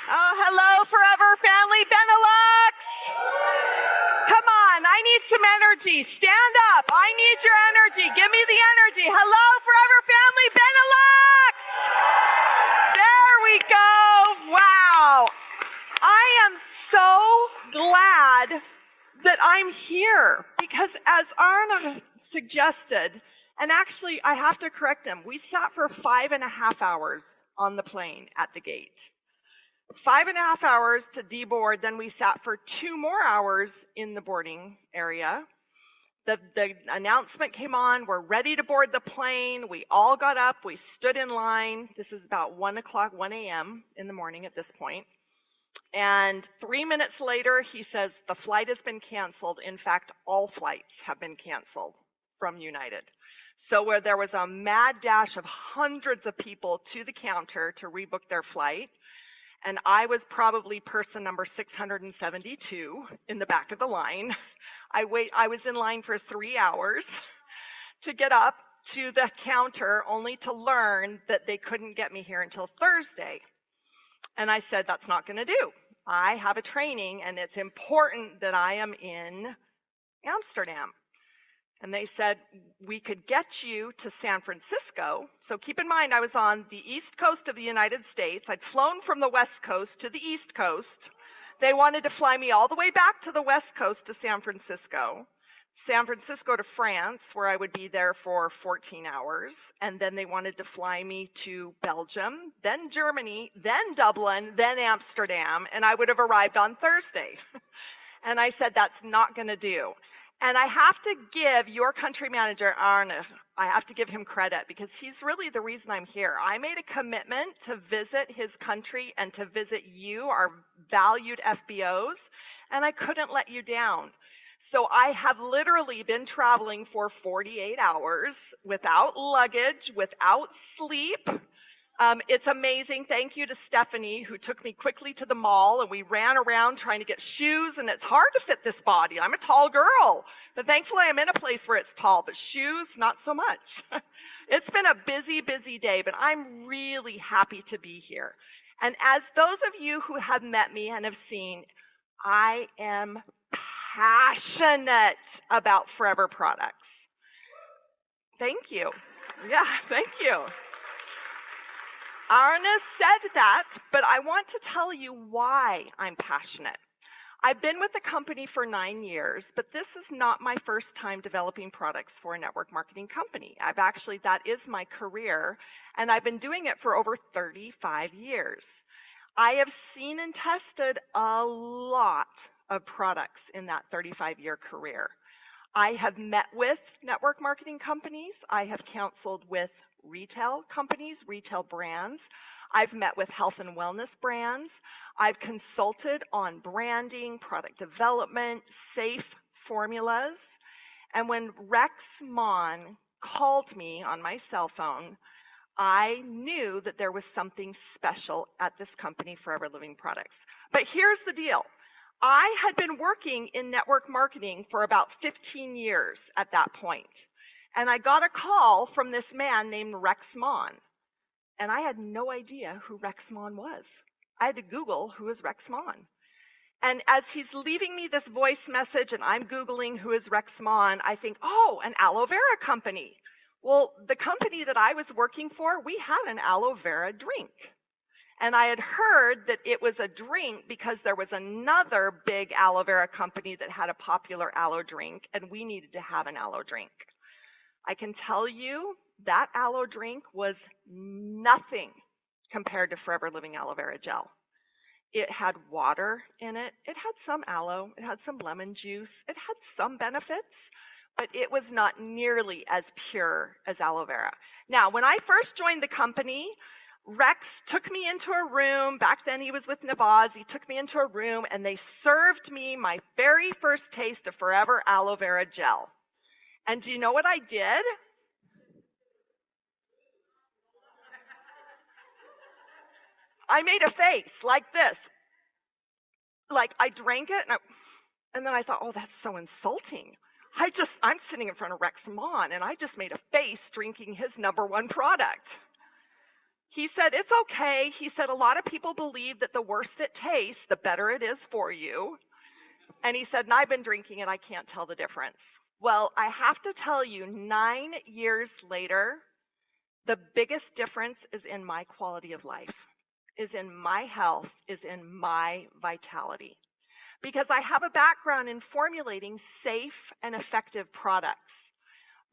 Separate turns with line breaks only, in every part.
Oh, hello, Forever Family Benelux. Come on, I need some energy. Stand up. I need your energy. Give me the energy. Hello, Forever Family Benelux. There we go. Wow. I am so glad that I'm here because as Arna suggested, and actually I have to correct him, we sat for 5.5 hours on the plane at the gate. 5.5 hours to deboard, then we sat for 2 more hours in the boarding area. The announcement came on, we're ready to board the plane. We all got up, we stood in line. This is about 1 a.m. in the morning at this point. And 3 minutes later, he says, the flight has been canceled. In fact, all flights have been canceled from United. So where there was a mad dash of hundreds of people to the counter to rebook their flight, and I was probably person number 672 in the back of the line. I was in line for 3 hours to get up to the counter, only to learn that they couldn't get me here until Thursday. And I said, that's not going to do. I have a training, and it's important that I am in Amsterdam. And they said, we could get you to San Francisco. So keep in mind, I was on the east coast of the United States. I'd flown from the west coast to the east coast. They wanted to fly me all the way back to the west coast to San Francisco to France, where I would be there for 14 hours. And then they wanted to fly me to Belgium, then Germany, then Dublin, then Amsterdam, and I would have arrived on Thursday. And I said, that's not going to do. And I have to give your country manager, Arne, I have to give him credit because he's really the reason I'm here. I made a commitment to visit his country and to visit you, our valued FBOs, and I couldn't let you down. So I have literally been traveling for 48 hours without luggage, without sleep. It's amazing. Thank you to Stephanie, who took me quickly to the mall, and we ran around trying to get shoes, and it's hard to fit this body. I'm a tall girl, but thankfully I'm in a place where it's tall, but shoes, not so much. It's been a busy, busy day, but I'm really happy to be here. And as those of you who have met me and have seen, I am passionate about Forever products. Thank you. Yeah, thank you. Arna said that, but I want to tell you why I'm passionate. I've been with the company for 9 years, but this is not my first time developing products for a network marketing company. That is my career, and I've been doing it for over 35 years. I have seen and tested a lot of products in that 35-year career. I have met with network marketing companies. I have counseled with retail companies, retail brands. I've met with health and wellness brands. I've consulted on branding, product development, safe formulas. And when Rex Mon called me on my cell phone, I knew that there was something special at this company, Forever Living Products. But here's the deal. I had been working in network marketing for about 15 years at that point. And I got a call from this man named Rex Mon. And I had no idea who Rex Mon was. I had to Google who is Rex Mon. And as he's leaving me this voice message and I'm Googling who is Rex Mon, I think, oh, an aloe vera company. Well, the company that I was working for, we had an aloe vera drink. And I had heard that it was a drink because there was another big aloe vera company that had a popular aloe drink, and we needed to have an aloe drink. I can tell you that aloe drink was nothing compared to Forever Living Aloe Vera Gel. It had water in it. It had some aloe. It had some lemon juice. It had some benefits, but it was not nearly as pure as aloe vera. Now, when I first joined the company, Rex took me into a room. Back then he was with Navaz. He took me into a room and they served me my very first taste of Forever Aloe Vera Gel. And do you know what I did? I made a face like this. Like I drank it and then I thought, oh, that's so insulting. I'm sitting in front of Rex Mon and I just made a face drinking his #1 product. He said, it's okay. He said, a lot of people believe that the worse it tastes, the better it is for you. And he said, and I've been drinking and I can't tell the difference. Well, I have to tell you, 9 years later, the biggest difference is in my quality of life, is in my health, is in my vitality. Because I have a background in formulating safe and effective products.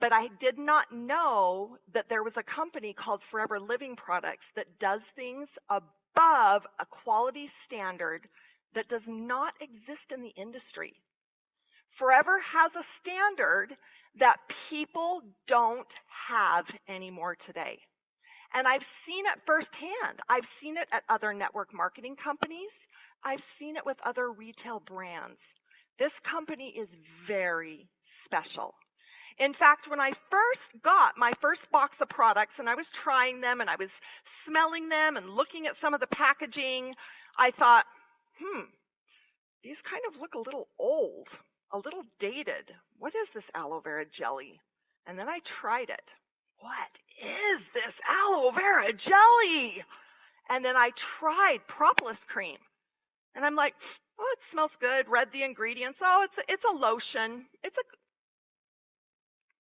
But I did not know that there was a company called Forever Living Products that does things above a quality standard that does not exist in the industry. Forever has a standard that people don't have anymore today. And I've seen it firsthand. I've seen it at other network marketing companies. I've seen it with other retail brands. This company is very special. In fact, when I first got my first box of products and I was trying them and I was smelling them and looking at some of the packaging, I thought, these kind of look a little old, a little dated. What is this aloe vera jelly? And then I tried it. What is this aloe vera jelly? And then I tried propolis cream. And I'm like, oh, it smells good. Read the ingredients. Oh, it's a lotion.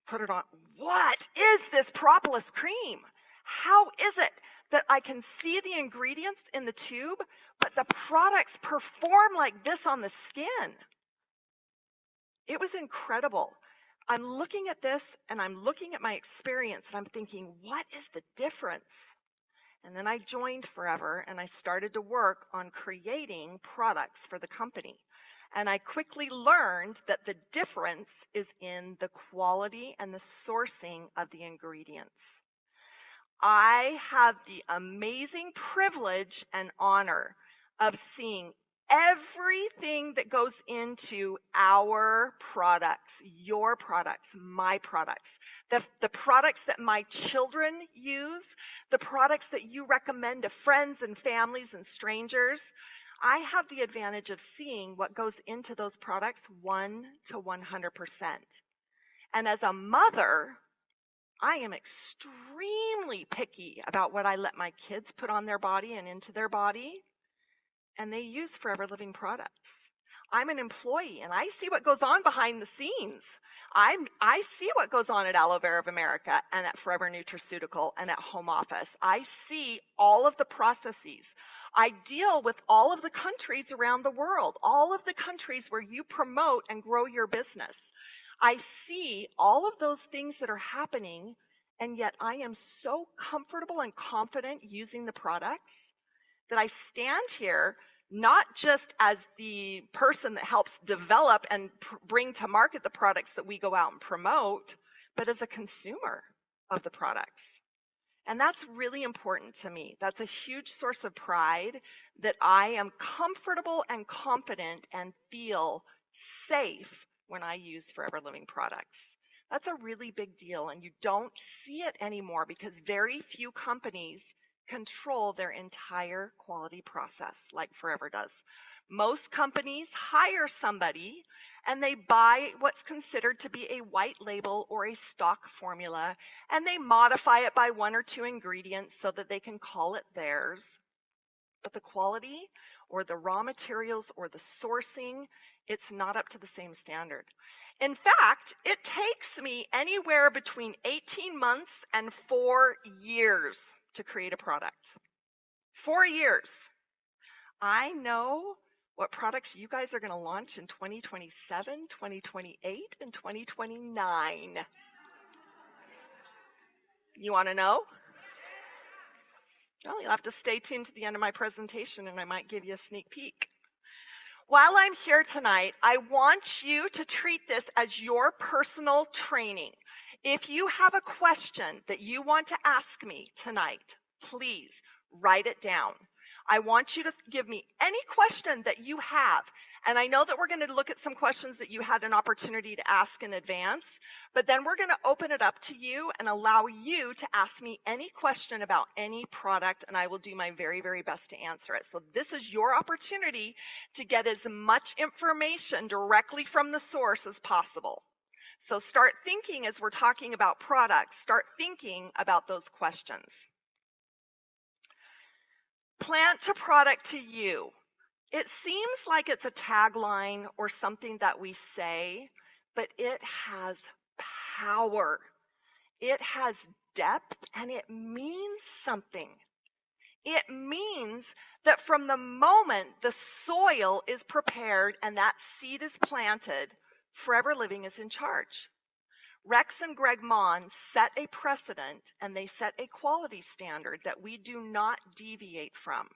Put it on. What is this propolis cream? How is it that I can see the ingredients in the tube, but the products perform like this on the skin? It was incredible. I'm looking at this and I'm looking at my experience and I'm thinking, what is the difference? And then I joined Forever and I started to work on creating products for the company. And I quickly learned that the difference is in the quality and the sourcing of the ingredients. I have the amazing privilege and honor of seeing everything that goes into our products, your products, my products, the products that my children use, the products that you recommend to friends and families and strangers. I have the advantage of seeing what goes into those products 1 to 100%. And as a mother, I am extremely picky about what I let my kids put on their body and into their body. And they use Forever Living products. I'm an employee and I see what goes on behind the scenes. I see what goes on at Aloe Vera of America and at Forever Nutraceutical and at Home Office. I see all of the processes. I deal with all of the countries around the world, all of the countries where you promote and grow your business. I see all of those things that are happening, and yet I am so comfortable and confident using the products that I stand here not just as the person that helps develop and bring to market the products that we go out and promote, but as a consumer of the products. And that's really important to me. That's a huge source of pride that I am comfortable and confident and feel safe when I use Forever Living products. That's a really big deal, and you don't see it anymore because very few companies control their entire quality process like Forever does. Most companies hire somebody and they buy what's considered to be a white label or a stock formula, and they modify it by 1 or 2 ingredients so that they can call it theirs. But the quality or the raw materials or the sourcing, it's not up to the same standard. In fact, it takes me anywhere between 18 months and 4 years to create a product. 4 years. I know what products you guys are going to launch in 2027, 2028, and 2029. You want to know? Well, you'll have to stay tuned to the end of my presentation and I might give you a sneak peek. While I'm here tonight, I want you to treat this as your personal training. If you have a question that you want to ask me tonight, please write it down. I want you to give me any question that you have. And I know that we're going to look at some questions that you had an opportunity to ask in advance, but then we're going to open it up to you and allow you to ask me any question about any product, and I will do my very, very best to answer it. So this is your opportunity to get as much information directly from the source as possible. So start thinking as we're talking about products, start thinking about those questions. Plant to product to you. It seems like it's a tagline or something that we say, but it has power. It has depth, and it means something. It means that from the moment the soil is prepared and that seed is planted, Forever Living is in charge. Rex and Greg Mon set a precedent, and they set a quality standard that we do not deviate from.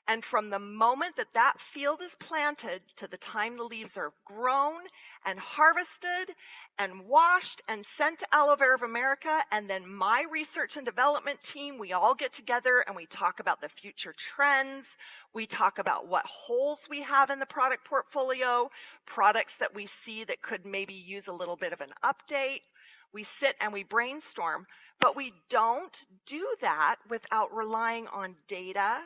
And from the moment that that field is planted to the time the leaves are grown and harvested and washed and sent to Aloe Vera of America, and then my research and development team, we all get together and we talk about the future trends. We talk about what holes we have in the product portfolio, products that we see that could maybe use a little bit of an update. We sit and we brainstorm, but we don't do that without relying on data,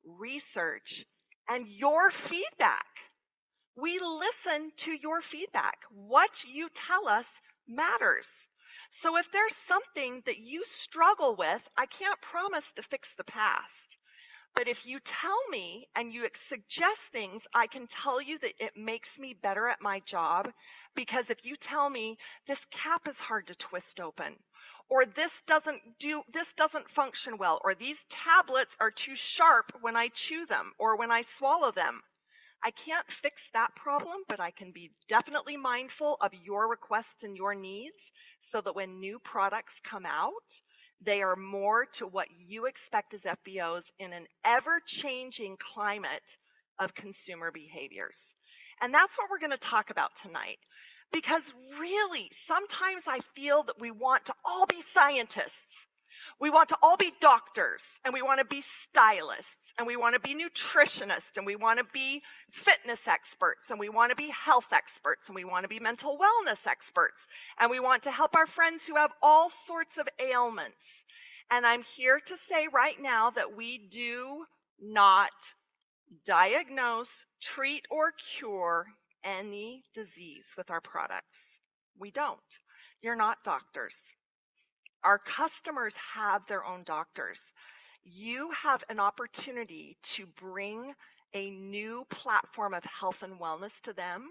research, and your feedback. We listen to your feedback. What you tell us matters. So if there's something that you struggle with, I can't promise to fix the past. But if you tell me and you suggest things, I can tell you that it makes me better at my job. Because if you tell me this cap is hard to twist open, or this doesn't function well, or these tablets are too sharp when I chew them or when I swallow them, I can't fix that problem, but I can be definitely mindful of your requests and your needs so that when new products come out, they are more to what you expect as FBOs in an ever-changing climate of consumer behaviors. And that's what we're going to talk about tonight. Because really, sometimes I feel that we want to all be scientists. We want to all be doctors, and we want to be stylists, and we want to be nutritionists, and we want to be fitness experts, and we want to be health experts, and we want to be mental wellness experts, and we want to help our friends who have all sorts of ailments. And I'm here to say right now that we do not diagnose, treat, or cure any disease with our products. We don't. You're not doctors. Our customers have their own doctors. You have an opportunity to bring a new platform of health and wellness to them,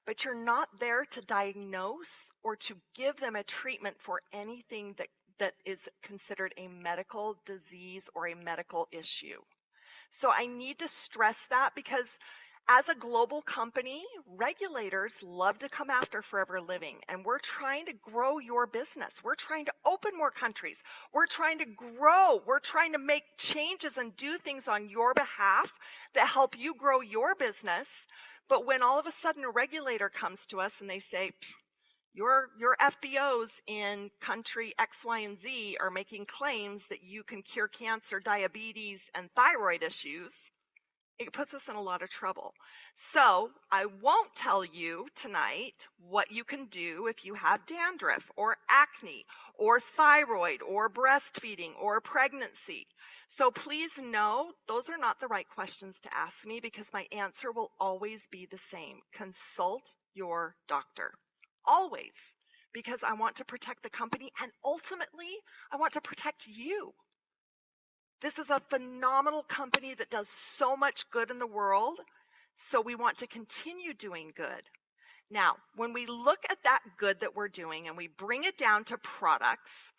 but you're not there to diagnose or to give them a treatment for anything that is considered a medical disease or a medical issue. So I need to stress that, because as a global company, regulators love to come after Forever Living, and we're trying to grow your business. We're trying to open more countries. We're trying to grow. We're trying to make changes and do things on your behalf that help you grow your business. But when all of a sudden a regulator comes to us and they say, your FBOs in country X, Y, and Z are making claims that you can cure cancer, diabetes, and thyroid issues, it puts us in a lot of trouble. So I won't tell you tonight what you can do if you have dandruff or acne or thyroid or breastfeeding or pregnancy. So please know those are not the right questions to ask me, because my answer will always be the same. Consult your doctor. Always. Because I want to protect the company, and ultimately I want to protect you. This is a phenomenal company that does so much good in the world, so we want to continue doing good. Now, when we look at that good that we're doing and we bring it down to products,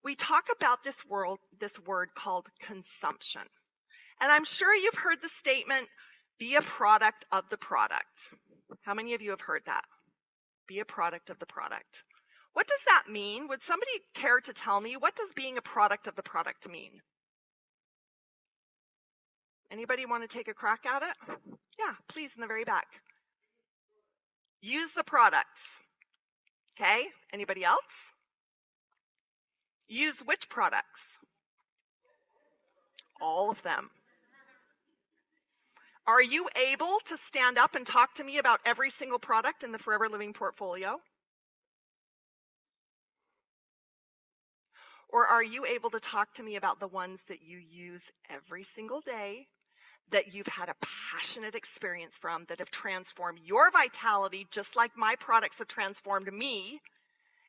we talk about this word called consumption. And I'm sure you've heard the statement, be a product of the product. How many of you have heard that? Be a product of the product. What does that mean? Would somebody care to tell me, what does being a product of the product mean? Anybody want to take a crack at it? Yeah, please, in the very back. Use the products. Okay, anybody else? Use which products? All of them. Are you able to stand up and talk to me about every single product in the Forever Living portfolio? Or are you able to talk to me about the ones that you use every single day, that you've had a passionate experience from, that have transformed your vitality just like my products have transformed me,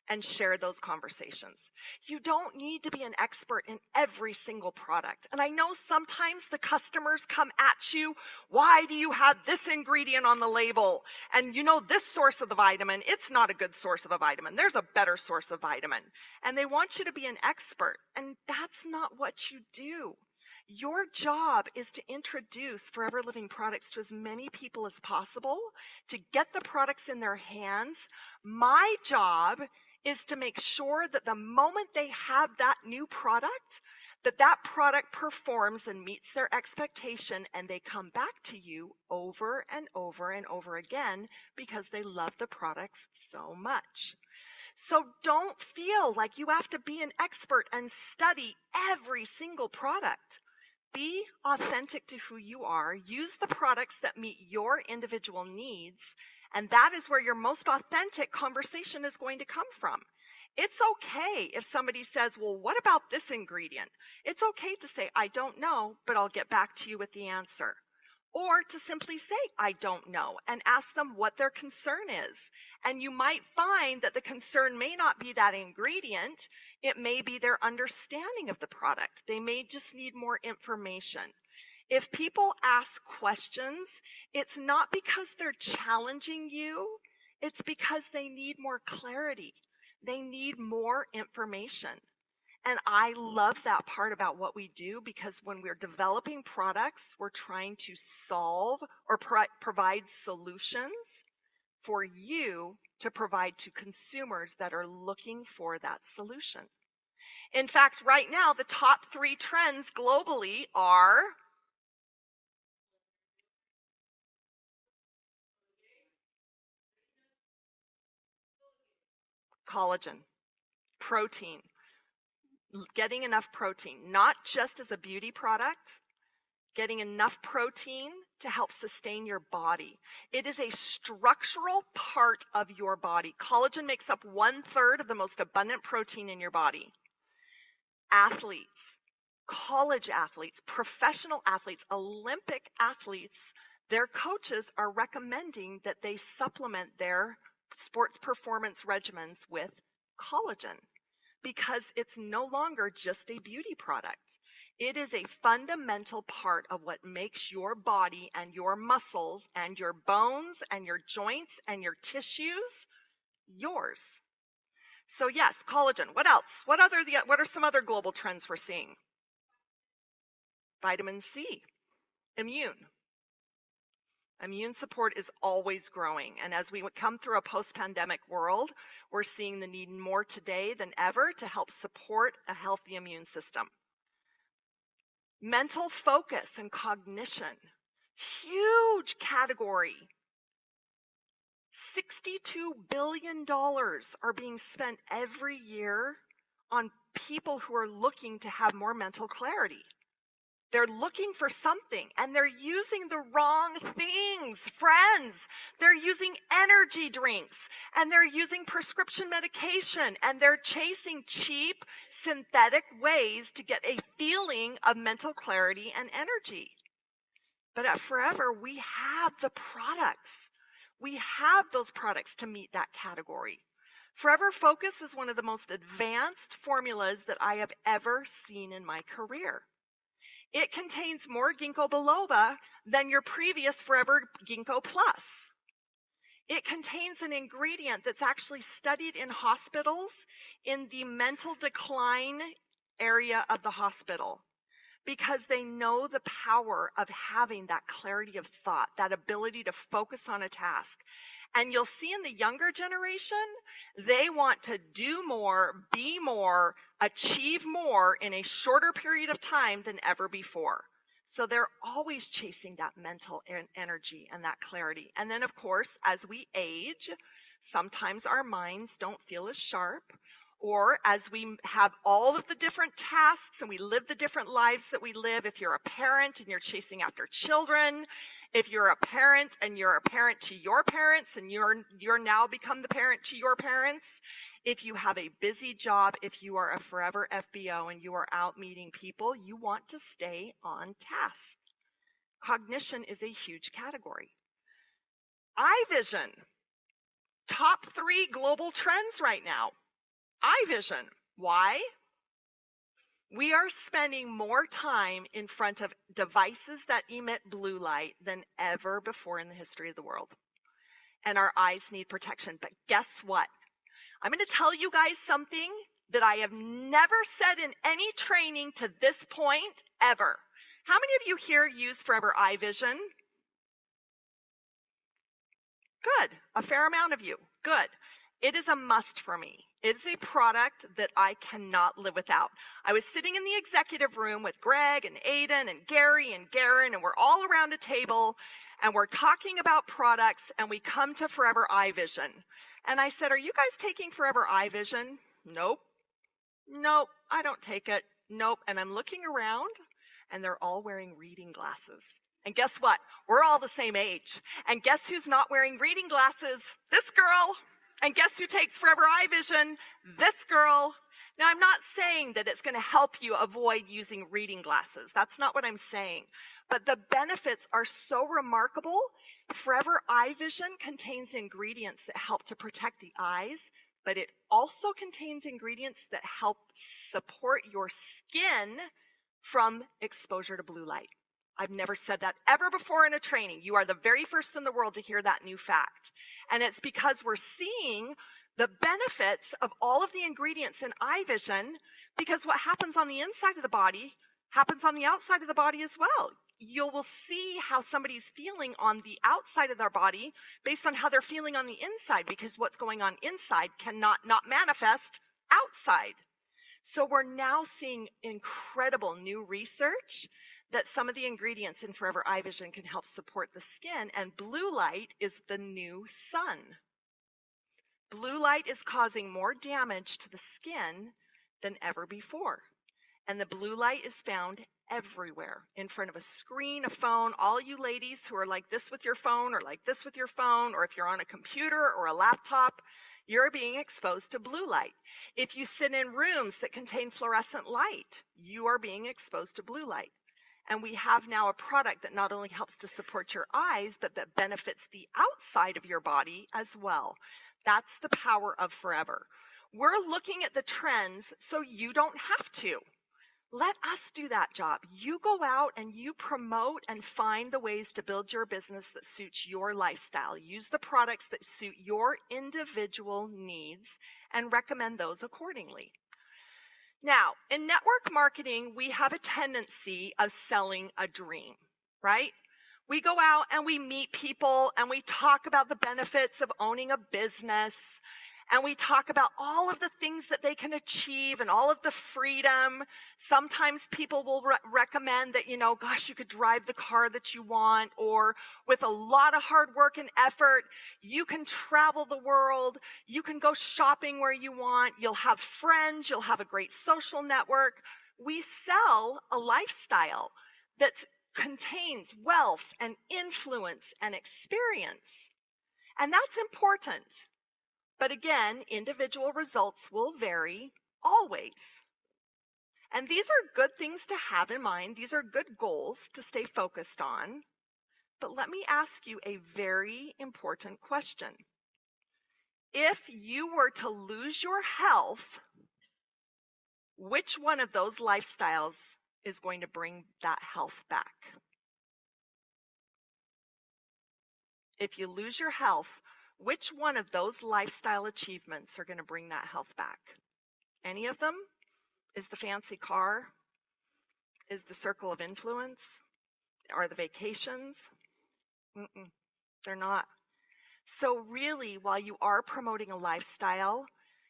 and share those conversations. You don't need to be an expert in every single product. And I know sometimes the customers come at you, why do you have this ingredient on the label? And you know this source of the vitamin, it's not a good source of a vitamin. There's a better source of vitamin. And they want you to be an expert. And that's not what you do. Your job is to introduce Forever Living products to as many people as possible, to get the products in their hands. My job is to make sure that the moment they have that new product, that product performs and meets their expectation, and they come back to you over and over and over again because they love the products so much. So don't feel like you have to be an expert and study every single product. Be authentic to who you are. Use the products that meet your individual needs, and that is where your most authentic conversation is going to come from. It's okay if somebody says, well, what about this ingredient? It's okay to say, I don't know, but I'll get back to you with the answer. Or to simply say, I don't know, and ask them what their concern is. And you might find that the concern may not be that ingredient. It may be their understanding of the product. They may just need more information. If people ask questions, it's not because they're challenging you. It's because they need more clarity. They need more information. And I love that part about what we do, because when we're developing products, we're trying to solve or provide solutions for you to provide to consumers that are looking for that solution. In fact, right now, the top 3 trends globally are collagen, protein, getting enough protein, not just as a beauty product, getting enough protein to help sustain your body. It is a structural part of your body. Collagen makes up 1/3 of the most abundant protein in your body. Athletes, college athletes, professional athletes, Olympic athletes, their coaches are recommending that they supplement their sports performance regimens with collagen, because it's no longer just a beauty product. It is a fundamental part of what makes your body and your muscles and your bones and your joints and your tissues yours. So yes, collagen. What else? What are some other global trends we're seeing? Vitamin C, immune. Immune support is always growing, and as we come through a post-pandemic world, we're seeing the need more today than ever to help support a healthy immune system. Mental focus and cognition, huge category. $62 billion are being spent every year on people who are looking to have more mental clarity. They're looking for something, and they're using the wrong things, friends. They're using energy drinks, and they're using prescription medication, and they're chasing cheap, synthetic ways to get a feeling of mental clarity and energy. But at Forever, we have the products. We have those products to meet that category. Forever Focus is one of the most advanced formulas that I have ever seen in my career. It contains more ginkgo biloba than your previous Forever Ginkgo Plus. It contains an ingredient that's actually studied in hospitals in the mental decline area of the hospital, because they know the power of having that clarity of thought, that ability to focus on a task. And you'll see in the younger generation, they want to do more, be more, achieve more in a shorter period of time than ever before. So they're always chasing that mental energy and that clarity. And then, of course, as we age, sometimes our minds don't feel as sharp, or as we have all of the different tasks and we live the different lives that we live. If you're a parent and you're chasing after children, if you're a parent and you're a parent to your parents and you're now become the parent to your parents, if you have a busy job, if you are a Forever FBO and you are out meeting people, you want to stay on task. Cognition is a huge category. Eye vision, top 3 global trends right now. Eye vision. Why? We are spending more time in front of devices that emit blue light than ever before in the history of the world. And our eyes need protection. But guess what? I'm going to tell you guys something that I have never said in any training to this point ever. How many of you here use Forever Eye Vision? Good. A fair amount of you. Good. It is a must for me. It is a product that I cannot live without. I was sitting in the executive room with Greg and Aiden and Gary and Garen, and we're all around a table, and we're talking about products, and we come to Forever Eye Vision. And I said, are you guys taking Forever Eye Vision? Nope. Nope, I don't take it. Nope. And I'm looking around, and they're all wearing reading glasses. And guess what? We're all the same age. And guess who's not wearing reading glasses? This girl. And guess who takes Forever Eye Vision? This girl. Now, I'm not saying that it's going to help you avoid using reading glasses. That's not what I'm saying. But the benefits are so remarkable. Forever Eye Vision contains ingredients that help to protect the eyes, but it also contains ingredients that help support your skin from exposure to blue light. I've never said that ever before in a training. You are the very first in the world to hear that new fact. And it's because we're seeing the benefits of all of the ingredients in eye vision, because what happens on the inside of the body happens on the outside of the body as well. You will see how somebody's feeling on the outside of their body based on how they're feeling on the inside, because what's going on inside cannot not manifest outside. So we're now seeing incredible new research that some of the ingredients in Forever Eye Vision can help support the skin, and blue light is the new sun. Blue light is causing more damage to the skin than ever before. And the blue light is found everywhere, in front of a screen, a phone. All you ladies who are like this with your phone, or like this with your phone, or if you're on a computer or a laptop, you're being exposed to blue light. If you sit in rooms that contain fluorescent light, you are being exposed to blue light. And we have now a product that not only helps to support your eyes, but that benefits the outside of your body as well. That's the power of Forever. We're looking at the trends so you don't have to. Let us do that job. You go out and you promote and find the ways to build your business that suits your lifestyle. Use the products that suit your individual needs and recommend those accordingly. Now, in network marketing, we have a tendency of selling a dream, right? We go out and we meet people and we talk about the benefits of owning a business, and we talk about all of the things that they can achieve and all of the freedom. Sometimes people will recommend that, gosh, you could drive the car that you want, or with a lot of hard work and effort, you can travel the world, you can go shopping where you want, you'll have friends, you'll have a great social network. We sell a lifestyle that contains wealth and influence and experience. And that's important. But again, individual results will vary always. And these are good things to have in mind. These are good goals to stay focused on. But let me ask you a very important question. If you were to lose your health, which one of those lifestyles is going to bring that health back? If you lose your health, which one of those lifestyle achievements are going to bring that health back? Any of them? Is the fancy car? Is the circle of influence? Are the vacations? They're not. So really, while you are promoting a lifestyle,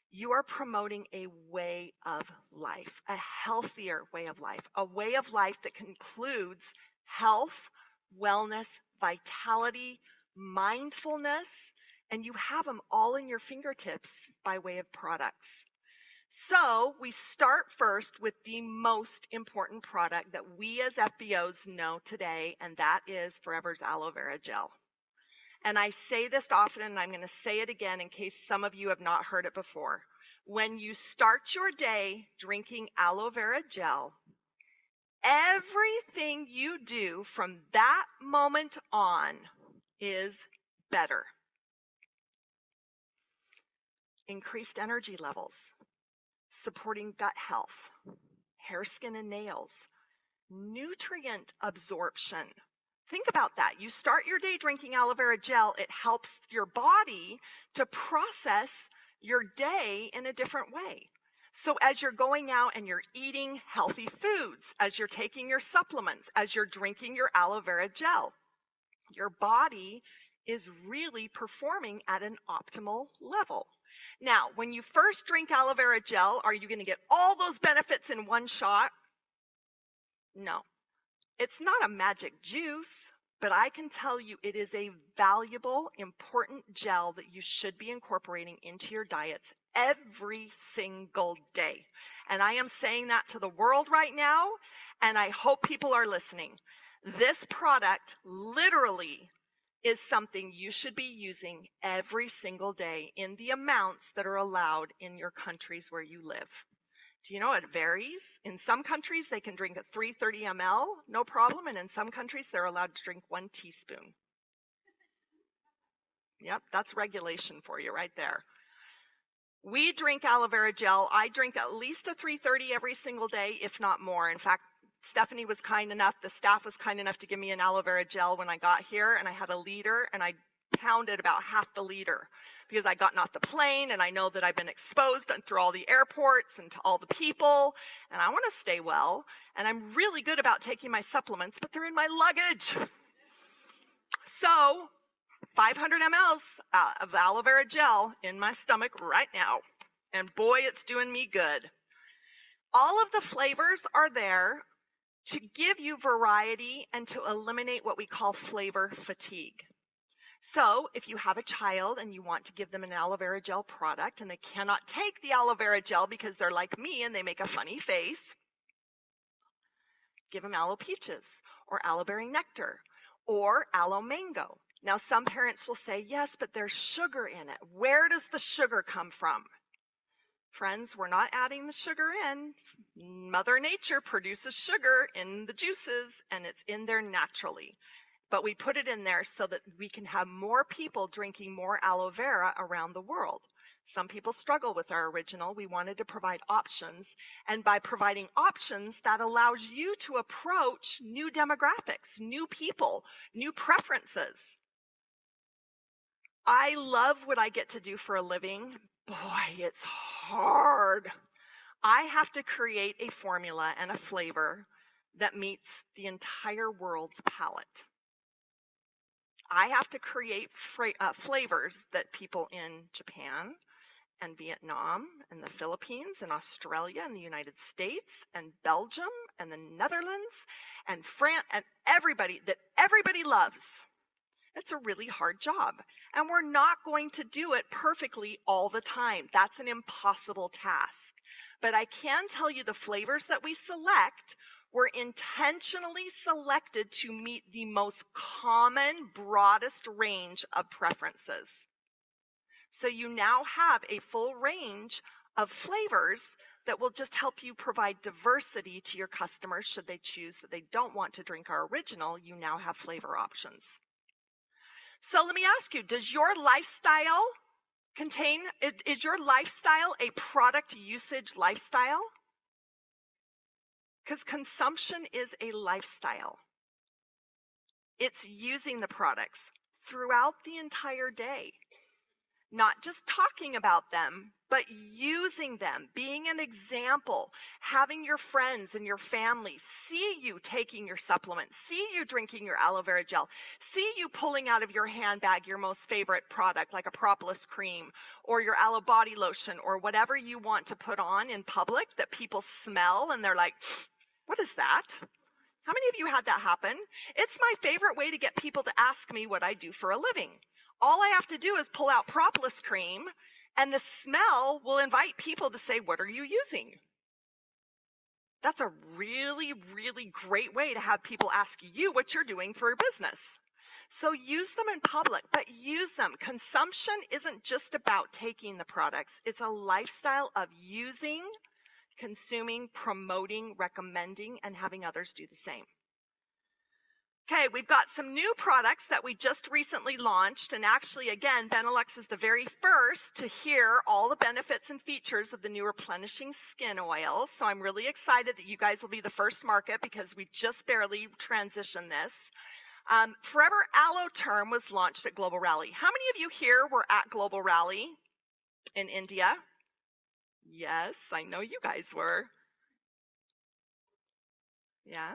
you are promoting a way of life, a healthier way of life, a way of life that includes health, wellness, vitality, mindfulness, and you have them all in your fingertips by way of products. So we start first with the most important product that we as FBOs know today, and that is Forever's aloe vera gel. And I say this often, and I'm going to say it again in case some of you have not heard it before. When you start your day drinking aloe vera gel, everything you do from that moment on is better. Increased energy levels, supporting gut health, hair, skin, and nails, nutrient absorption. Think about that. You start your day drinking aloe vera gel, it helps your body to process your day in a different way. So as you're going out and you're eating healthy foods, as you're taking your supplements, as you're drinking your aloe vera gel, your body is really performing at an optimal level. Now, when you first drink aloe vera gel, are you going to get all those benefits in one shot? No. It's not a magic juice, but I can tell you it is a valuable, important gel that you should be incorporating into your diets every single day. And I am saying that to the world right now, and I hope people are listening. This product literally is something you should be using every single day in the amounts that are allowed in your countries where you live. Do you know it varies? In some countries, they can drink a 330 ml, no problem, and in some countries, they're allowed to drink 1 teaspoon. Yep, that's regulation for you right there. We drink aloe vera gel. I drink at least a 330 every single day, if not more. In fact, Stephanie was kind enough, the staff was kind enough to give me an aloe vera gel when I got here, and I had a liter, and I pounded about half the liter because I'd gotten off the plane, and I know that I've been exposed through all the airports and to all the people, and I want to stay well, and I'm really good about taking my supplements, but they're in my luggage. So 500 mLs of aloe vera gel in my stomach right now, and boy, it's doing me good. All of the flavors are there to give you variety and to eliminate what we call flavor fatigue. So if you have a child and you want to give them an aloe vera gel product and they cannot take the aloe vera gel because they're like me and they make a funny face, give them aloe peaches or aloe berry nectar or aloe mango. Now some parents will say, yes, but there's sugar in it. Where does the sugar come from? Friends, we're not adding the sugar in. Mother Nature produces sugar in the juices and it's in there naturally. But we put it in there so that we can have more people drinking more aloe vera around the world. Some people struggle with our original. We wanted to provide options. And by providing options, that allows you to approach new demographics, new people, new preferences. I love what I get to do for a living. Boy, it's hard. I have to create a formula and a flavor that meets the entire world's palate. I have to create flavors that people in Japan and Vietnam and the Philippines and Australia and the United States and Belgium and the Netherlands and France and everybody loves. It's a really hard job, and we're not going to do it perfectly all the time. That's an impossible task. But I can tell you the flavors that we select were intentionally selected to meet the most common, broadest range of preferences. So you now have a full range of flavors that will just help you provide diversity to your customers should they choose that they don't want to drink our original. You now have flavor options. So let me ask you, does your lifestyle is your lifestyle a product usage lifestyle? Because consumption is a lifestyle. It's using the products throughout the entire day. Not just talking about them, but using them, being an example, having your friends and your family see you taking your supplements, see you drinking your aloe vera gel, see you pulling out of your handbag your most favorite product like a propolis cream or your aloe body lotion or whatever you want to put on in public that people smell and they're like, what is that? How many of you had that happen? It's my favorite way to get people to ask me what I do for a living. All I have to do is pull out propolis cream and the smell will invite people to say, what are you using? That's a really, really great way to have people ask you what you're doing for your business. So use them in public, but use them. Consumption isn't just about taking the products. It's a lifestyle of using, consuming, promoting, recommending, and having others do the same. Okay, Okay, we've got some new products that we just recently launched, and actually, again, Benelux is the very first to hear all the benefits and features of the new replenishing skin oil. So I'm really excited that you guys will be the first market because we just barely transitioned this. Forever Aloe Term was launched at Global Rally. How many of you here were at Global Rally in India? Yes, I know you guys were. Yeah,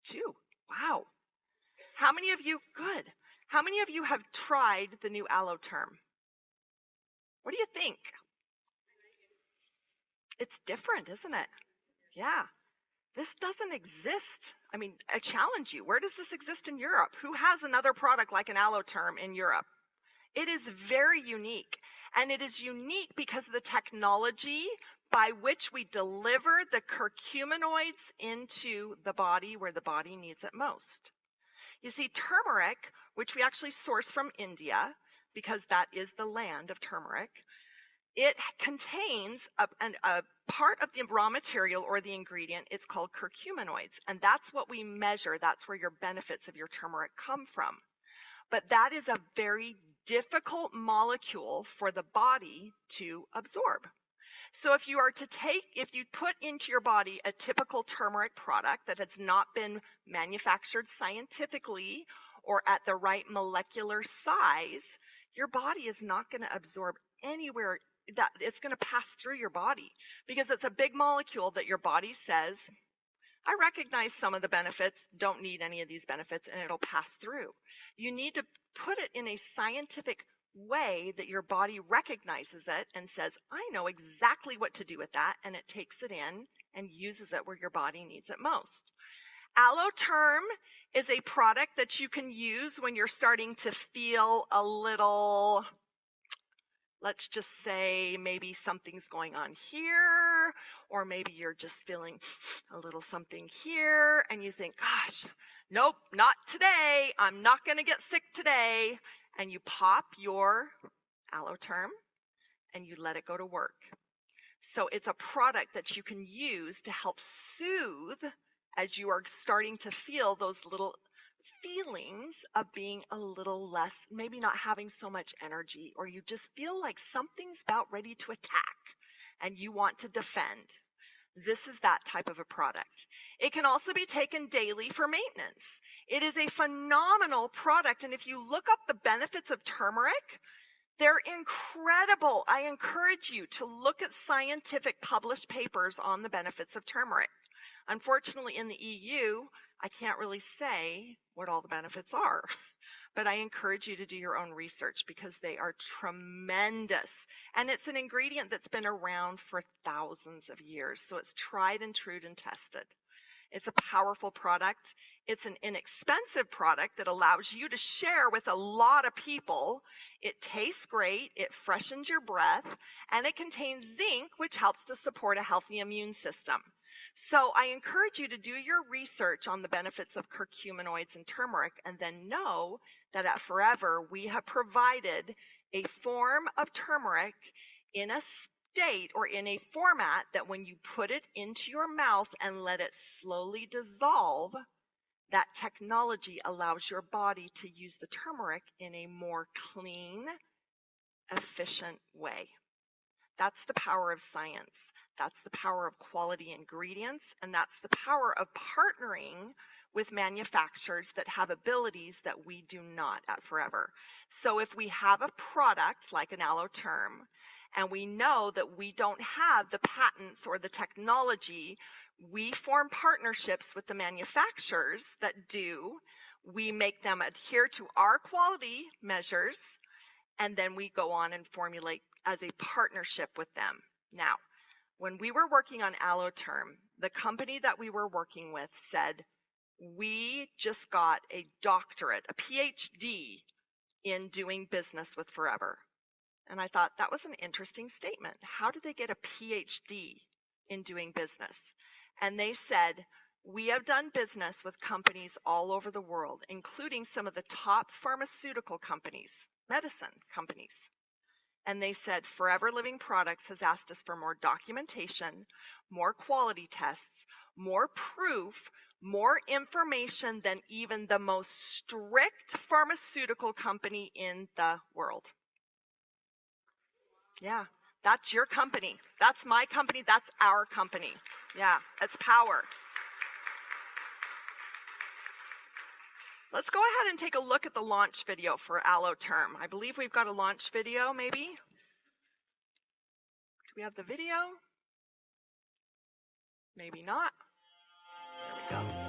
2. Wow. How many of you, good. How many of you have tried the new Aloe Term? What do you think? It's different, isn't it? Yeah. This doesn't exist. I mean, I challenge you. Where does this exist in Europe? Who has another product like an Aloe Term in Europe? It is very unique. And it is unique because of the technology by which we deliver the curcuminoids into the body where the body needs it most. You see, turmeric, which we actually source from India, because that is the land of turmeric, it contains a part of the raw material or the ingredient. It's called curcuminoids, and that's what we measure. That's where your benefits of your turmeric come from. But that is a very difficult molecule for the body to absorb. So if you put into your body a typical turmeric product that has not been manufactured scientifically or at the right molecular size, your body is not going to absorb anywhere. That it's going to pass through your body because it's a big molecule that your body says, I recognize some of the benefits, don't need any of these benefits, and it'll pass through. You need to put it in a scientific way that your body recognizes it and says, I know exactly what to do with that, and it takes it in and uses it where your body needs it most. Aloe Term is a product that you can use when you're starting to feel a little, let's just say maybe something's going on here, or maybe you're just feeling a little something here, and you think, gosh, nope, not today. I'm not going to get sick today. And you pop your Aloe Term and you let it go to work. So it's a product that you can use to help soothe as you are starting to feel those little feelings of being a little less, maybe not having so much energy, or you just feel like something's about ready to attack and you want to defend. This is that type of a product. It can also be taken daily for maintenance. It is a phenomenal product, and if you look up the benefits of turmeric, they're incredible. I encourage you to look at scientific published papers on the benefits of turmeric. Unfortunately, in the EU, I can't really say what all the benefits are, but I encourage you to do your own research because they are tremendous. And it's an ingredient that's been around for thousands of years, so it's tried and true and tested. It's a powerful product. It's an inexpensive product that allows you to share with a lot of people. It tastes great, it freshens your breath, and it contains zinc, which helps to support a healthy immune system. So I encourage you to do your research on the benefits of curcuminoids and turmeric, and then know that at Forever we have provided a form of turmeric in a state or in a format that when you put it into your mouth and let it slowly dissolve, that technology allows your body to use the turmeric in a more clean, efficient way. That's the power of science. That's the power of quality ingredients, and that's the power of partnering with manufacturers that have abilities that we do not at Forever. So if we have a product like an Aloe Term, and we know that we don't have the patents or the technology, we form partnerships with the manufacturers that do. We make them adhere to our quality measures, and then we go on and formulate as a partnership with them. Now, when we were working on Aloe Term, the company that we were working with said, we just got a doctorate, a PhD in doing business with Forever. And I thought that was an interesting statement. How did they get a PhD in doing business? And they said, we have done business with companies all over the world, including some of the top pharmaceutical companies, medicine companies. And they said, Forever Living Products has asked us for more documentation, more quality tests, more proof, more information than even the most strict pharmaceutical company in the world. Yeah, that's your company. That's my company. That's our company. Yeah, it's power. Let's go ahead and take a look at the launch video for Alloterm. I believe we've got a launch video, maybe. Do we have the video? Maybe not. There we go.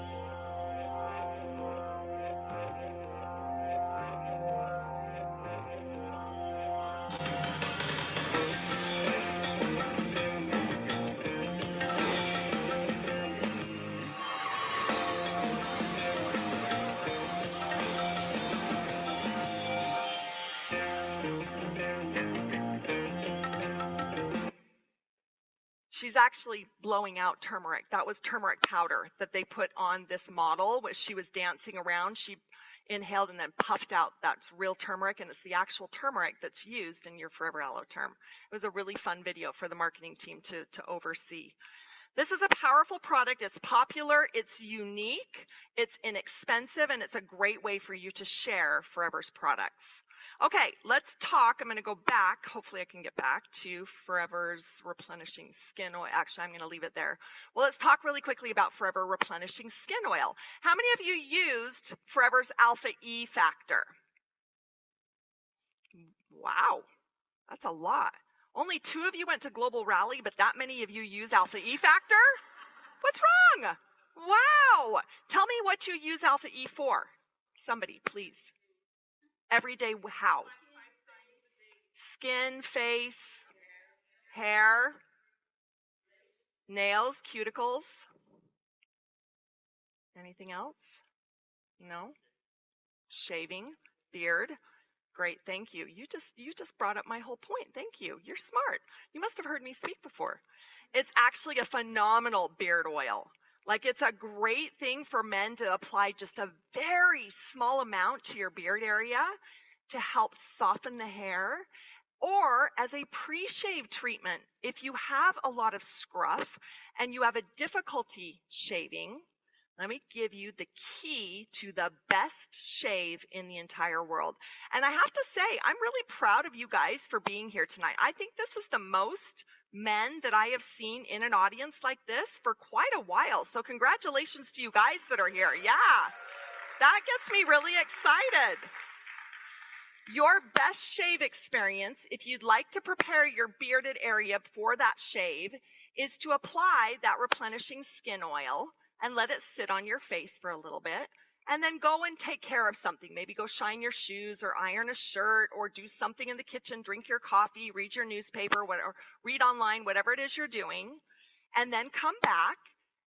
She's actually blowing out turmeric. That was turmeric powder that they put on this model, which she was dancing around. She inhaled and then puffed out. That's real turmeric, and it's the actual turmeric that's used in your Forever Alloterm. It was a really fun video for the marketing team to oversee. This is a powerful product. It's popular, it's unique, it's inexpensive, and it's a great way for you to share Forever's products. Okay, let's talk. I'm going to go back. Hopefully I can get back to Forever's replenishing skin oil. Actually, I'm going to leave it there. Well, let's talk really quickly about Forever replenishing skin oil. How many of you used Forever's Alpha E factor? Wow, that's a lot. Only 2 of you went to Global Rally, but that many of you use Alpha E factor? What's wrong? Wow. Tell me what you use Alpha E for. Somebody, please. Every day, how? Skin, face, hair, nails, cuticles. Anything else? No? Shaving, beard. Great, thank you. You just brought up my whole point. Thank you. You're smart. You must have heard me speak before. It's actually a phenomenal beard oil. Like, it's a great thing for men to apply just a very small amount to your beard area to help soften the hair, or as a pre-shave treatment. If you have a lot of scruff and you have a difficulty shaving, let me give you the key to the best shave in the entire world. And I have to say, I'm really proud of you guys for being here tonight. I think this is the most men that I have seen in an audience like this for quite a while. So congratulations to you guys that are here. Yeah, that gets me really excited. Your best shave experience, if you'd like to prepare your bearded area for that shave, is to apply that replenishing skin oil and let it sit on your face for a little bit, and then go and take care of something. Maybe go shine your shoes or iron a shirt or do something in the kitchen, drink your coffee, read your newspaper, whatever, read online, whatever it is you're doing, and then come back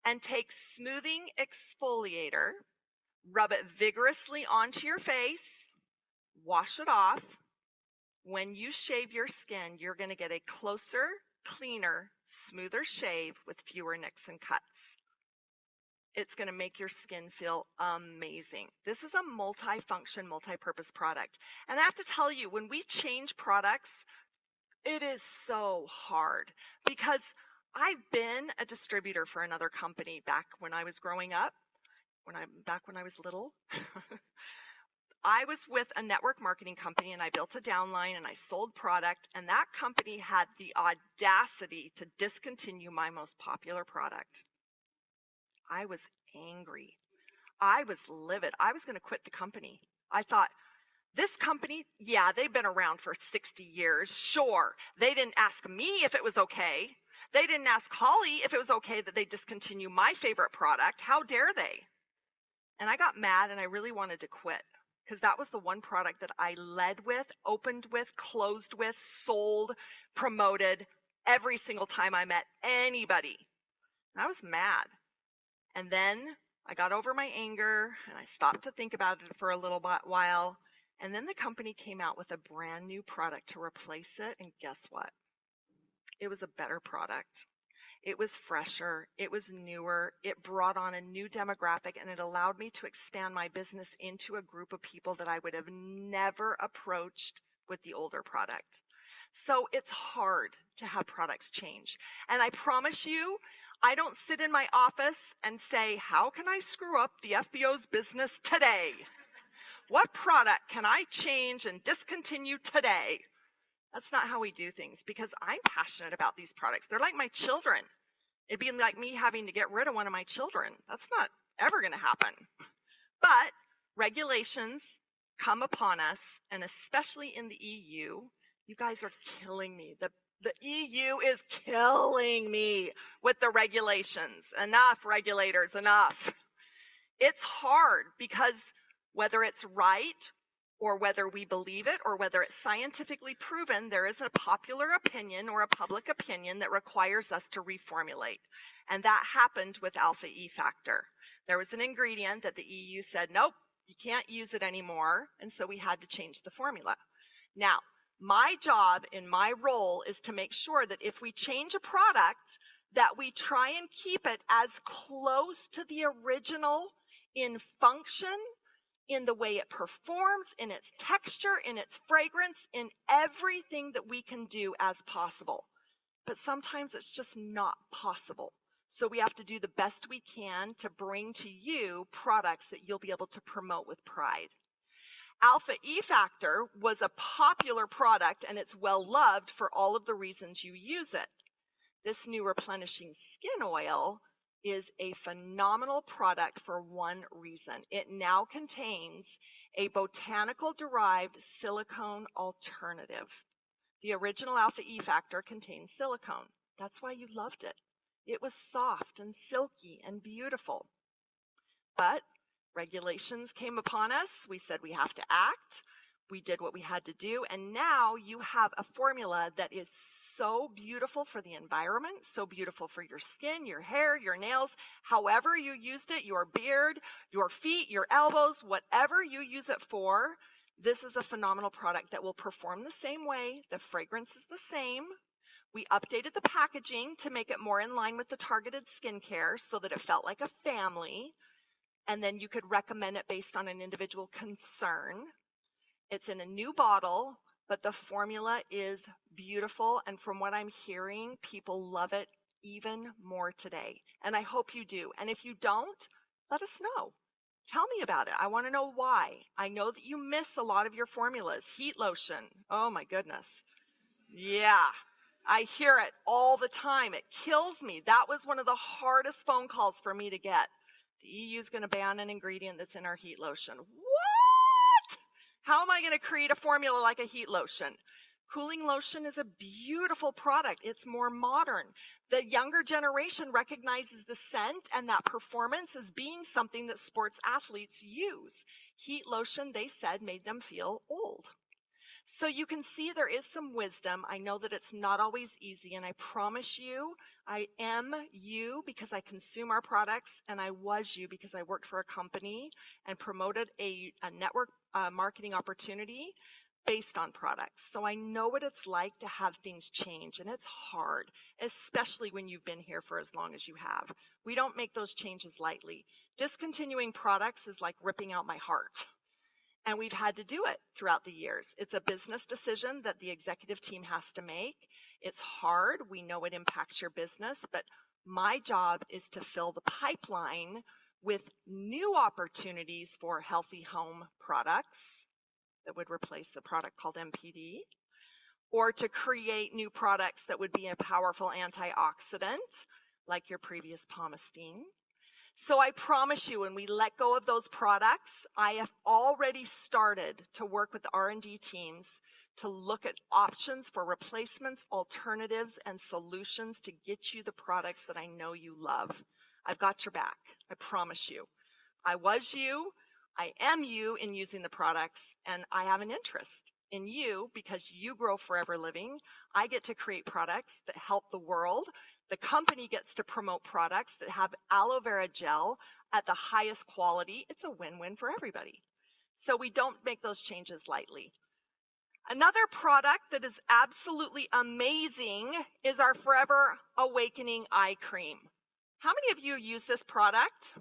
and take smoothing exfoliator, rub it vigorously onto your face, wash it off. When you shave your skin, you're going to get a closer, cleaner, smoother shave with fewer nicks and cuts. It's going to make your skin feel amazing. This is a multi-function, multi-purpose product. And I have to tell you, when we change products, it is so hard, because I've been a distributor for another company back when I was growing up, back when I was little. I was with a network marketing company, and I built a downline and I sold product, and that company had the audacity to discontinue my most popular product. I was angry. I was livid. I was going to quit the company. I thought, this company, yeah, they've been around for 60 years. Sure, they didn't ask me if it was okay. They didn't ask Holly if it was okay that they discontinue my favorite product. How dare they? And I got mad, and I really wanted to quit, because that was the one product that I led with, opened with, closed with, sold, promoted every single time I met anybody. And I was mad. And then I got over my anger, and I stopped to think about it for a little while. And then the company came out with a brand new product to replace it. And guess what? It was a better product. It was fresher. It was newer. It brought on a new demographic, and it allowed me to expand my business into a group of people that I would have never approached with the older product. So it's hard to have products change. And I promise you, I don't sit in my office and say, how can I screw up the FBO's business today? What product can I change and discontinue today? That's not how we do things, because I'm passionate about these products. They're like my children. It'd be like me having to get rid of one of my children. That's not ever going to happen. But regulations come upon us, and especially in the EU, you guys are killing me. The EU is killing me with the regulations. Enough, regulators, enough. It's hard because whether it's right or whether we believe it or whether it's scientifically proven, there is a popular opinion or a public opinion that requires us to reformulate. And that happened with alpha E factor. There was an ingredient that the EU said, nope, you can't use it anymore. And so we had to change the formula. Now, my job in my role is to make sure that if we change a product, that we try and keep it as close to the original in function, in the way it performs, in its texture, in its fragrance, in everything that we can do as possible. But sometimes it's just not possible. So we have to do the best we can to bring to you products that you'll be able to promote with pride. Alpha E Factor was a popular product, and it's well loved for all of the reasons you use it. This new replenishing skin oil is a phenomenal product for one reason. It now contains a botanical derived silicone alternative. The original Alpha E Factor contained silicone. That's why you loved it. It was soft and silky and beautiful. But regulations came upon us. We said we have to act. We did what we had to do, and now you have a formula that is so beautiful for the environment, so beautiful for your skin, your hair, your nails, however you used it, your beard, your feet, your elbows, whatever you use it for. This is a phenomenal product that will perform the same way. The fragrance is the same. We updated the packaging to make it more in line with the targeted skincare so that it felt like a family, and then you could recommend it based on an individual concern. It's in a new bottle, but the formula is beautiful. And from what I'm hearing, people love it even more today. And I hope you do. And if you don't, let us know. Tell me about it. I want to know why. I know that you miss a lot of your formulas. Heat lotion. Oh my goodness. Yeah, I hear it all the time. It kills me. That was one of the hardest phone calls for me to get. The EU is going to ban an ingredient that's in our heat lotion. What? How am I going to create a formula like a heat lotion? Cooling lotion is a beautiful product. It's more modern. The younger generation recognizes the scent and that performance as being something that sports athletes use. Heat lotion, they said, made them feel old. So you can see there is some wisdom. I know that it's not always easy, and I promise you, I am you because I consume our products, and I was you because I worked for a company and promoted a network marketing opportunity based on products. So I know what it's like to have things change, and it's hard, especially when you've been here for as long as you have. We don't make those changes lightly. Discontinuing products is like ripping out my heart. And we've had to do it throughout the years. It's a business decision that the executive team has to make. It's hard. We know it impacts your business, but my job is to fill the pipeline with new opportunities for healthy home products that would replace the product called MPD, or to create new products that would be a powerful antioxidant, like your previous Pomestine. So I promise you, when we let go of those products, I have already started to work with the R&D teams to look at options for replacements, alternatives, and solutions to get you the products that I know you love. I've got your back, I promise you. I was you, I am you in using the products, and I have an interest in you because you grow Forever Living. I get to create products that help the world. The company gets to promote products that have aloe vera gel at the highest quality. It's a win-win for everybody. So we don't make those changes lightly. Another product that is absolutely amazing is our Forever Awakening Eye Cream. How many of you use this product?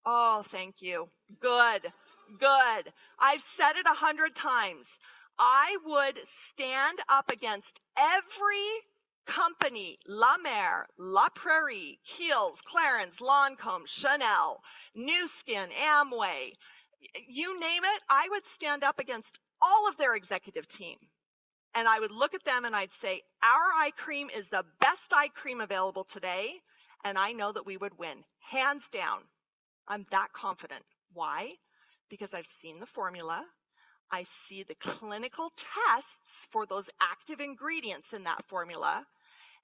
Oh, thank you. Good, good. I've said it 100 times. I would stand up against every company, La Mer, La Prairie, Kiehl's, Clarins, Lancome, Chanel, Nu Skin, Amway, you name it, I would stand up against all of their executive team. And I would look at them and I'd say, our eye cream is the best eye cream available today, and I know that we would win, hands down. I'm that confident. Why? Because I've seen the formula. I see the clinical tests for those active ingredients in that formula.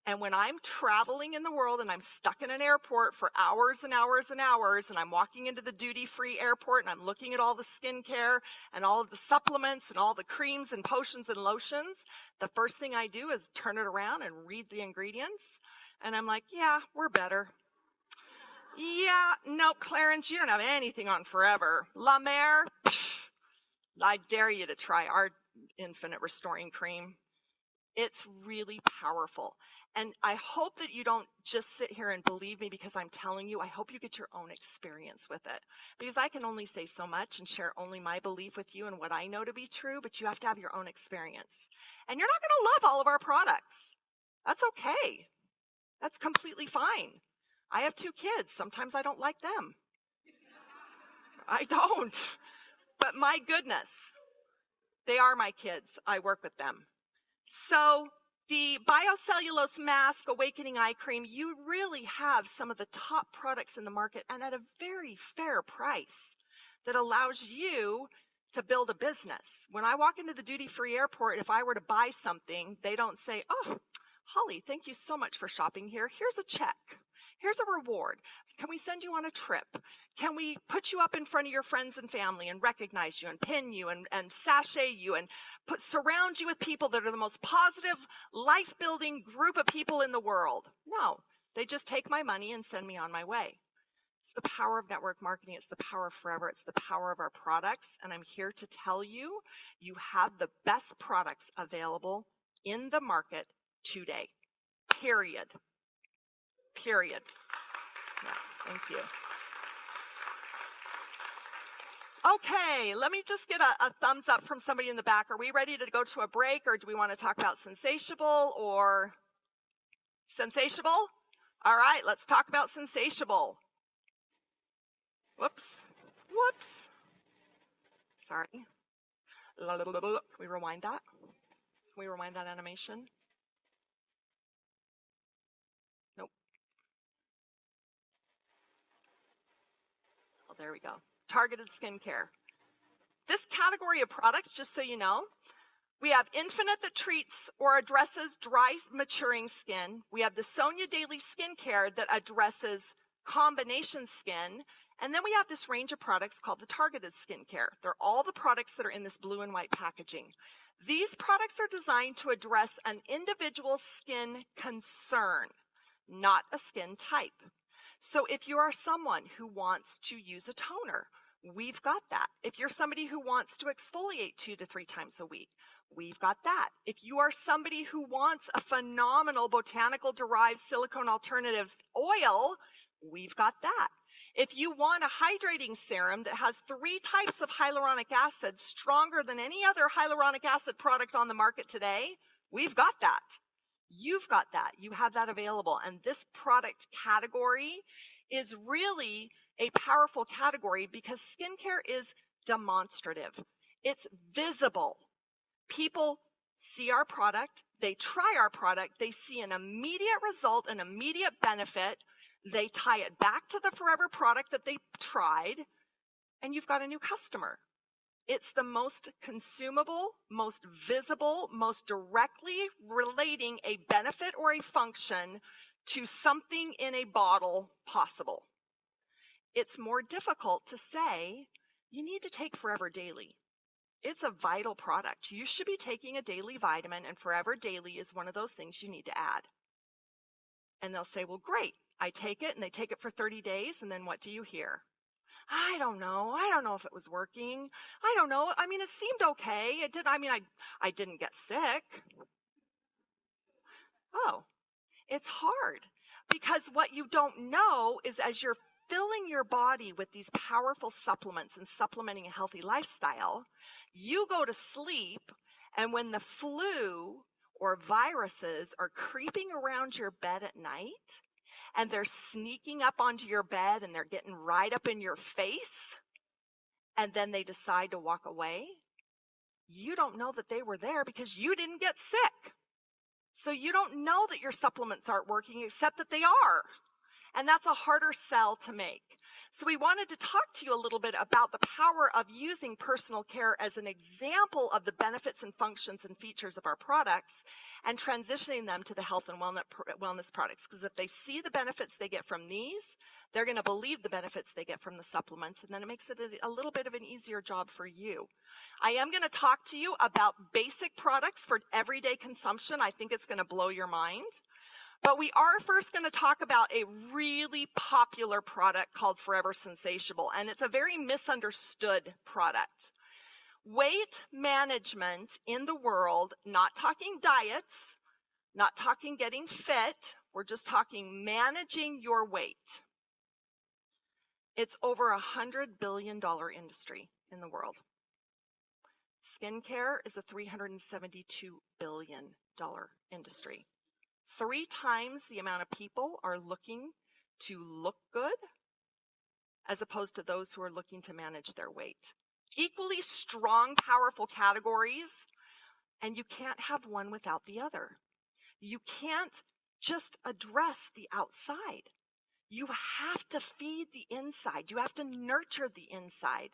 And when I'm traveling in the world and I'm stuck in an airport for hours and hours and hours, and I'm walking into the duty-free airport and I'm looking at all the skincare and all of the supplements and all the creams and potions and lotions, the first thing I do is turn it around and read the ingredients. And I'm like, yeah, we're better. Yeah, no, Clarence, you don't have anything on Forever. La Mer, I dare you to try our Infinite Restoring Cream. It's really powerful. And I hope that you don't just sit here and believe me because I'm telling you. I hope you get your own experience with it. Because I can only say so much and share only my belief with you and what I know to be true, but you have to have your own experience. And you're not going to love all of our products. That's okay. That's completely fine. I have 2 kids. Sometimes I don't like them. I don't. But my goodness, they are my kids. I work with them. So the biocellulose mask awakening eye cream, you really have some of the top products in the market and at a very fair price that allows you to build a business. When I walk into the duty-free airport, if I were to buy something, they don't say, oh, Holly, thank you so much for shopping here. Here's a check. Here's a reward. Can we send you on a trip? Can we put you up in front of your friends and family and recognize you and pin you and sachet you and surround you with people that are the most positive, life-building group of people in the world? No, they just take my money and send me on my way. It's the power of network marketing. It's the power of Forever. It's the power of our products. And I'm here to tell you, you have the best products available in the market today, period. Period. Yeah, thank you. Okay, let me just get a thumbs up from somebody in the back. Are we ready to go to a break, or do we want to talk about sensatiable or sensatiable? All right, let's talk about sensatiable. Whoops. Whoops. Sorry. Can we rewind that? Can we rewind that animation? Nope. Oh, there we go. Targeted skincare. This category of products, just so you know, we have Infinite that treats or addresses dry, maturing skin. We have the Sonia Daily Skincare that addresses combination skin. And then we have this range of products called the Targeted Skincare. They're all the products that are in this blue and white packaging. These products are designed to address an individual skin concern, not a skin type. So if you are someone who wants to use a toner, we've got that. If you're somebody who wants to exfoliate 2 to 3 times a week, we've got that. If you are somebody who wants a phenomenal botanical derived silicone alternative oil, we've got that. If you want a hydrating serum that has 3 types of hyaluronic acid, stronger than any other hyaluronic acid product on the market today, we've got that. You've got that. You have that available. And this product category is really a powerful category because skincare is demonstrative. It's visible. People see our product, they try our product, they see an immediate result, an immediate benefit, they tie it back to the Forever product that they tried, and you've got a new customer. It's the most consumable, most visible, most directly relating a benefit or a function to something in a bottle possible. It's more difficult to say, you need to take Forever Daily. It's a vital product. You should be taking a daily vitamin, and Forever Daily is one of those things you need to add. And they'll say, well, great, I take it, and they take it for 30 days, and then what do you hear? I don't know. I don't know if it was working. I don't know. I mean, it seemed okay. It did. I mean, I didn't get sick. Oh, it's hard because what you don't know is as you're filling your body with these powerful supplements and supplementing a healthy lifestyle, you go to sleep And when the flu or viruses are creeping around your bed at night, and they're sneaking up onto your bed and they're getting right up in your face, and then they decide to walk away, you don't know that they were there because you didn't get sick. So you don't know that your supplements aren't working, except that they are. And that's a harder sell to make. So we wanted to talk to you a little bit about the power of using personal care as an example of the benefits and functions and features of our products, and transitioning them to the health and wellness products. Because if they see the benefits they get from these, they're going to believe the benefits they get from the supplements, and then it makes it a little bit of an easier job for you. I am going to talk to you about basic products for everyday consumption. I think it's going to blow your mind. But we are first going to talk about a really popular product called Forever Sensatiable, and it's a very misunderstood product. Weight management in the world, not talking diets, not talking getting fit, we're just talking managing your weight. It's over $100 billion industry in the world. Skincare is a $372 billion industry. 3 times the amount of people are looking to look good as opposed to those who are looking to manage their weight. Equally strong, powerful categories, and you can't have one without the other. You can't just address the outside. You have to feed the inside. You have to nurture the inside.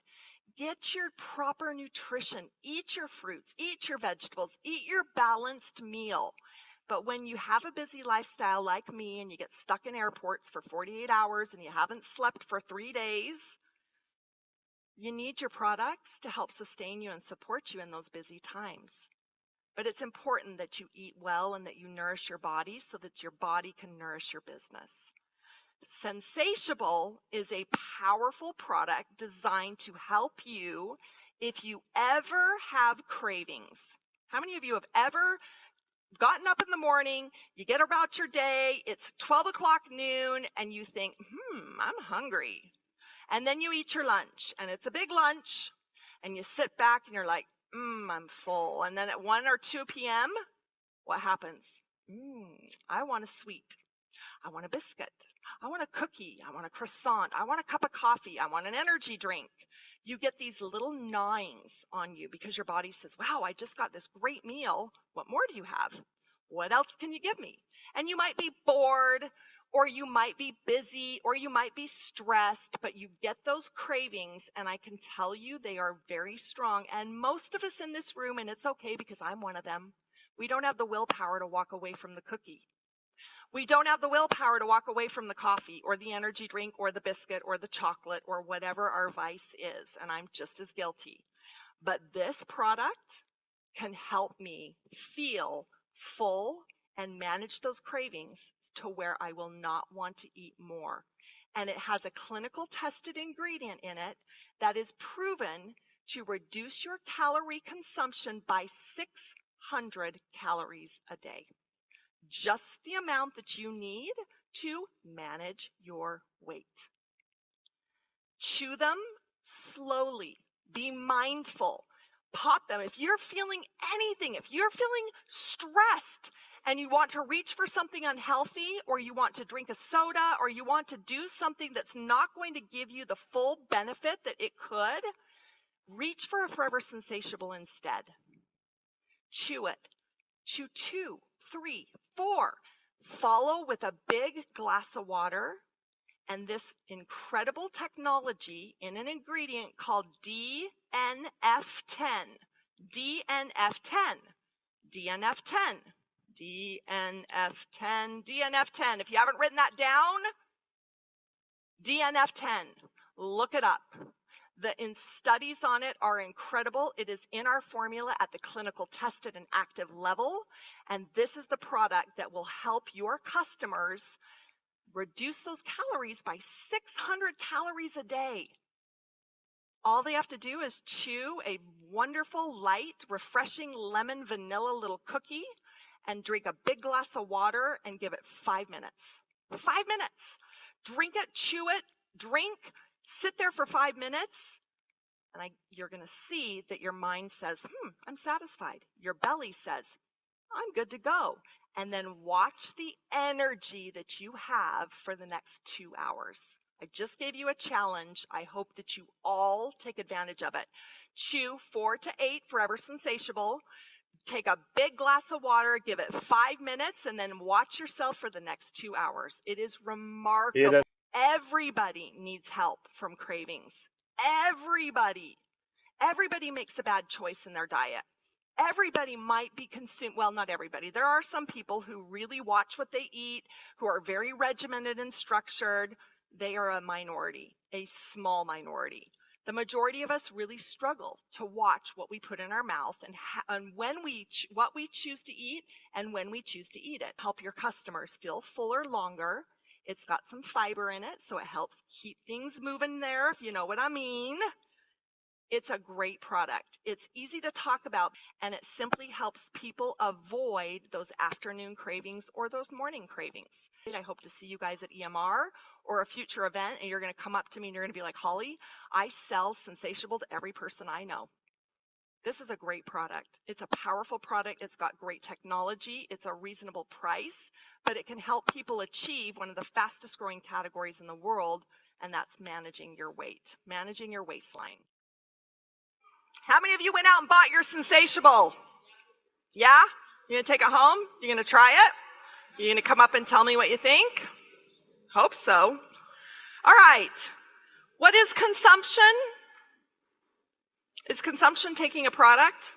Get your proper nutrition. Eat your fruits, eat your vegetables, eat your balanced meal. But when you have a busy lifestyle like me and you get stuck in airports for 48 hours and you haven't slept for 3 days, you need your products to help sustain you and support you in those busy times. But it's important that you eat well and that you nourish your body so that your body can nourish your business. Sensatiable is a powerful product designed to help you if you ever have cravings. How many of you have ever gotten up in the morning, you get about your day, it's 12 o'clock noon, and you think, I'm hungry. And then you eat your lunch, and it's a big lunch, and you sit back and you're like, I'm full. And then at 1 or 2 p.m., what happens? I want a sweet. I want a biscuit. I want a cookie. I want a croissant. I want a cup of coffee. I want an energy drink. You get these little gnawings on you because your body says, wow, I just got this great meal. What more do you have? What else can you give me? And you might be bored, or you might be busy, or you might be stressed, but you get those cravings, and I can tell you they are very strong. And most of us in this room, and it's okay because I'm one of them, we don't have the willpower to walk away from the cookie. We don't have the willpower to walk away from the coffee or the energy drink or the biscuit or the chocolate or whatever our vice is, and I'm just as guilty. But this product can help me feel full and manage those cravings to where I will not want to eat more. And it has a clinical tested ingredient in it that is proven to reduce your calorie consumption by 600 calories a day. Just the amount that you need to manage your weight. Chew them slowly. Be mindful. Pop them. If you're feeling anything, if you're feeling stressed and you want to reach for something unhealthy, or you want to drink a soda, or you want to do something that's not going to give you the full benefit that it could, reach for a Forever Sensatiable instead. Chew it. Chew 2, 3, 4. Follow with a big glass of water and this incredible technology in an ingredient called DNF10. DNF10. DNF10. DNF10. DNF10. If you haven't written that down, DNF10. Look it up. The studies on it are incredible. It is in our formula at the clinical tested and active level. And this is the product that will help your customers reduce those calories by 600 calories a day. All they have to do is chew a wonderful, light, refreshing lemon vanilla little cookie and drink a big glass of water and give it 5 minutes. 5 minutes. Drink it, chew it, drink, sit there for 5 minutes, And you're going to see that your mind says, I'm satisfied. Your belly says, I'm good to go. And then watch the energy that you have for the next 2 hours. I just gave you a challenge. I hope that you all take advantage of it. Chew 4 to 8 Forever Sensatiable. Take a big glass of water, give it 5 minutes, and then watch yourself for the next 2 hours. It is remarkable. Everybody needs help from cravings. Everybody. Everybody makes a bad choice in their diet. Everybody might be consumed. Well, not everybody. There are some people who really watch what they eat, who are very regimented and structured. They are a minority, a small minority. The majority of us really struggle to watch what we put in our mouth and what we choose to eat and when we choose to eat it. Help your customers feel fuller longer. It's got some fiber in it, so it helps keep things moving there, if you know what I mean. It's a great product. It's easy to talk about, and it simply helps people avoid those afternoon cravings or those morning cravings. I hope to see you guys at EMR or a future event, and you're going to come up to me and you're going to be like, Holly, I sell Sensatiable to every person I know. This is a great product. It's a powerful product. It's got great technology. It's a reasonable price, but it can help people achieve one of the fastest growing categories in the world, and that's managing your weight, managing your waistline. How many of you went out and bought your Sensatiable? Yeah? You're going to take it home? You're going to try it? You're going to come up and tell me what you think? Hope so. All right. What is consumption? Is consumption taking a product,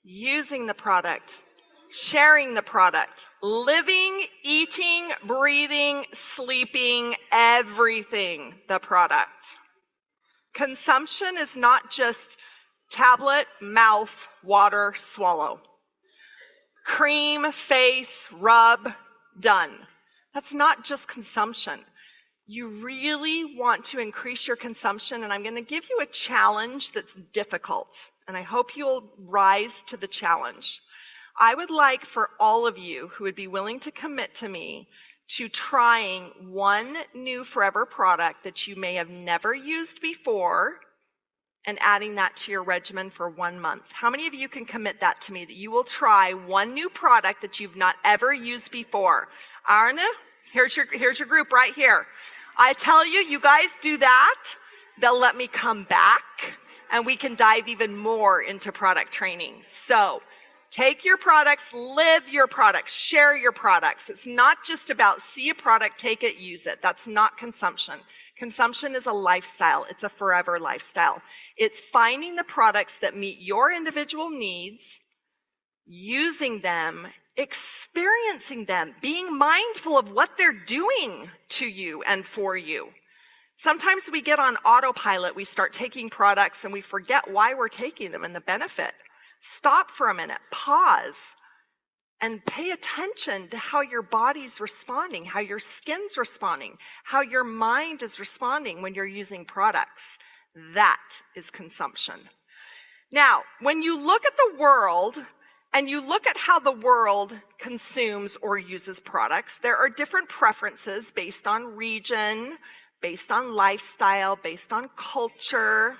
using the product, sharing the product, living, eating, breathing, sleeping, everything the product? Consumption is not just tablet, mouth, water, swallow. Cream, face, rub, done. That's not just consumption. You really want to increase your consumption, and I'm going to give you a challenge that's difficult, and I hope you'll rise to the challenge. I would like for all of you who would be willing to commit to me to trying one new Forever product that you may have never used before and adding that to your regimen for 1 month. How many of you can commit that to me, that you will try one new product that you've not ever used before? Arne, here's your group right here. I tell you, you guys do that, they'll let me come back and we can dive even more into product training. So take your products, live your products, share your products. It's not just about see a product, take it, use it. That's not consumption. Consumption is a lifestyle. It's a forever lifestyle. It's finding the products that meet your individual needs, using them, experiencing them, being mindful of what they're doing to you and for you. Sometimes we get on autopilot, we start taking products and we forget why we're taking them and the benefit. Stop for a minute, pause, and pay attention to how your body's responding, how your skin's responding, how your mind is responding when you're using products. That is consumption. Now, when you look at the world and you look at how the world consumes or uses products, there are different preferences based on region, based on lifestyle, based on culture.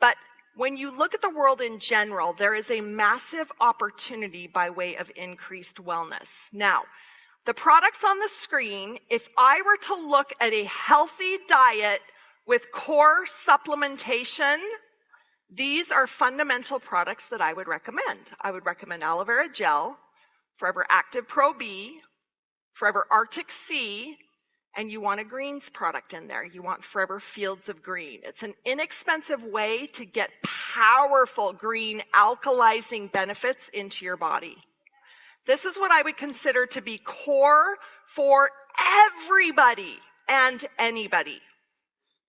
But when you look at the world in general, there is a massive opportunity by way of increased wellness. Now, the products on the screen, if I were to look at a healthy diet with core supplementation, these are fundamental products that I would recommend. I would recommend aloe vera gel, Forever Active Pro B, Forever Arctic Sea, and you want a greens product in there. You want Forever Fields of Green. It's an inexpensive way to get powerful green alkalizing benefits into your body. This is what I would consider to be core for everybody and anybody.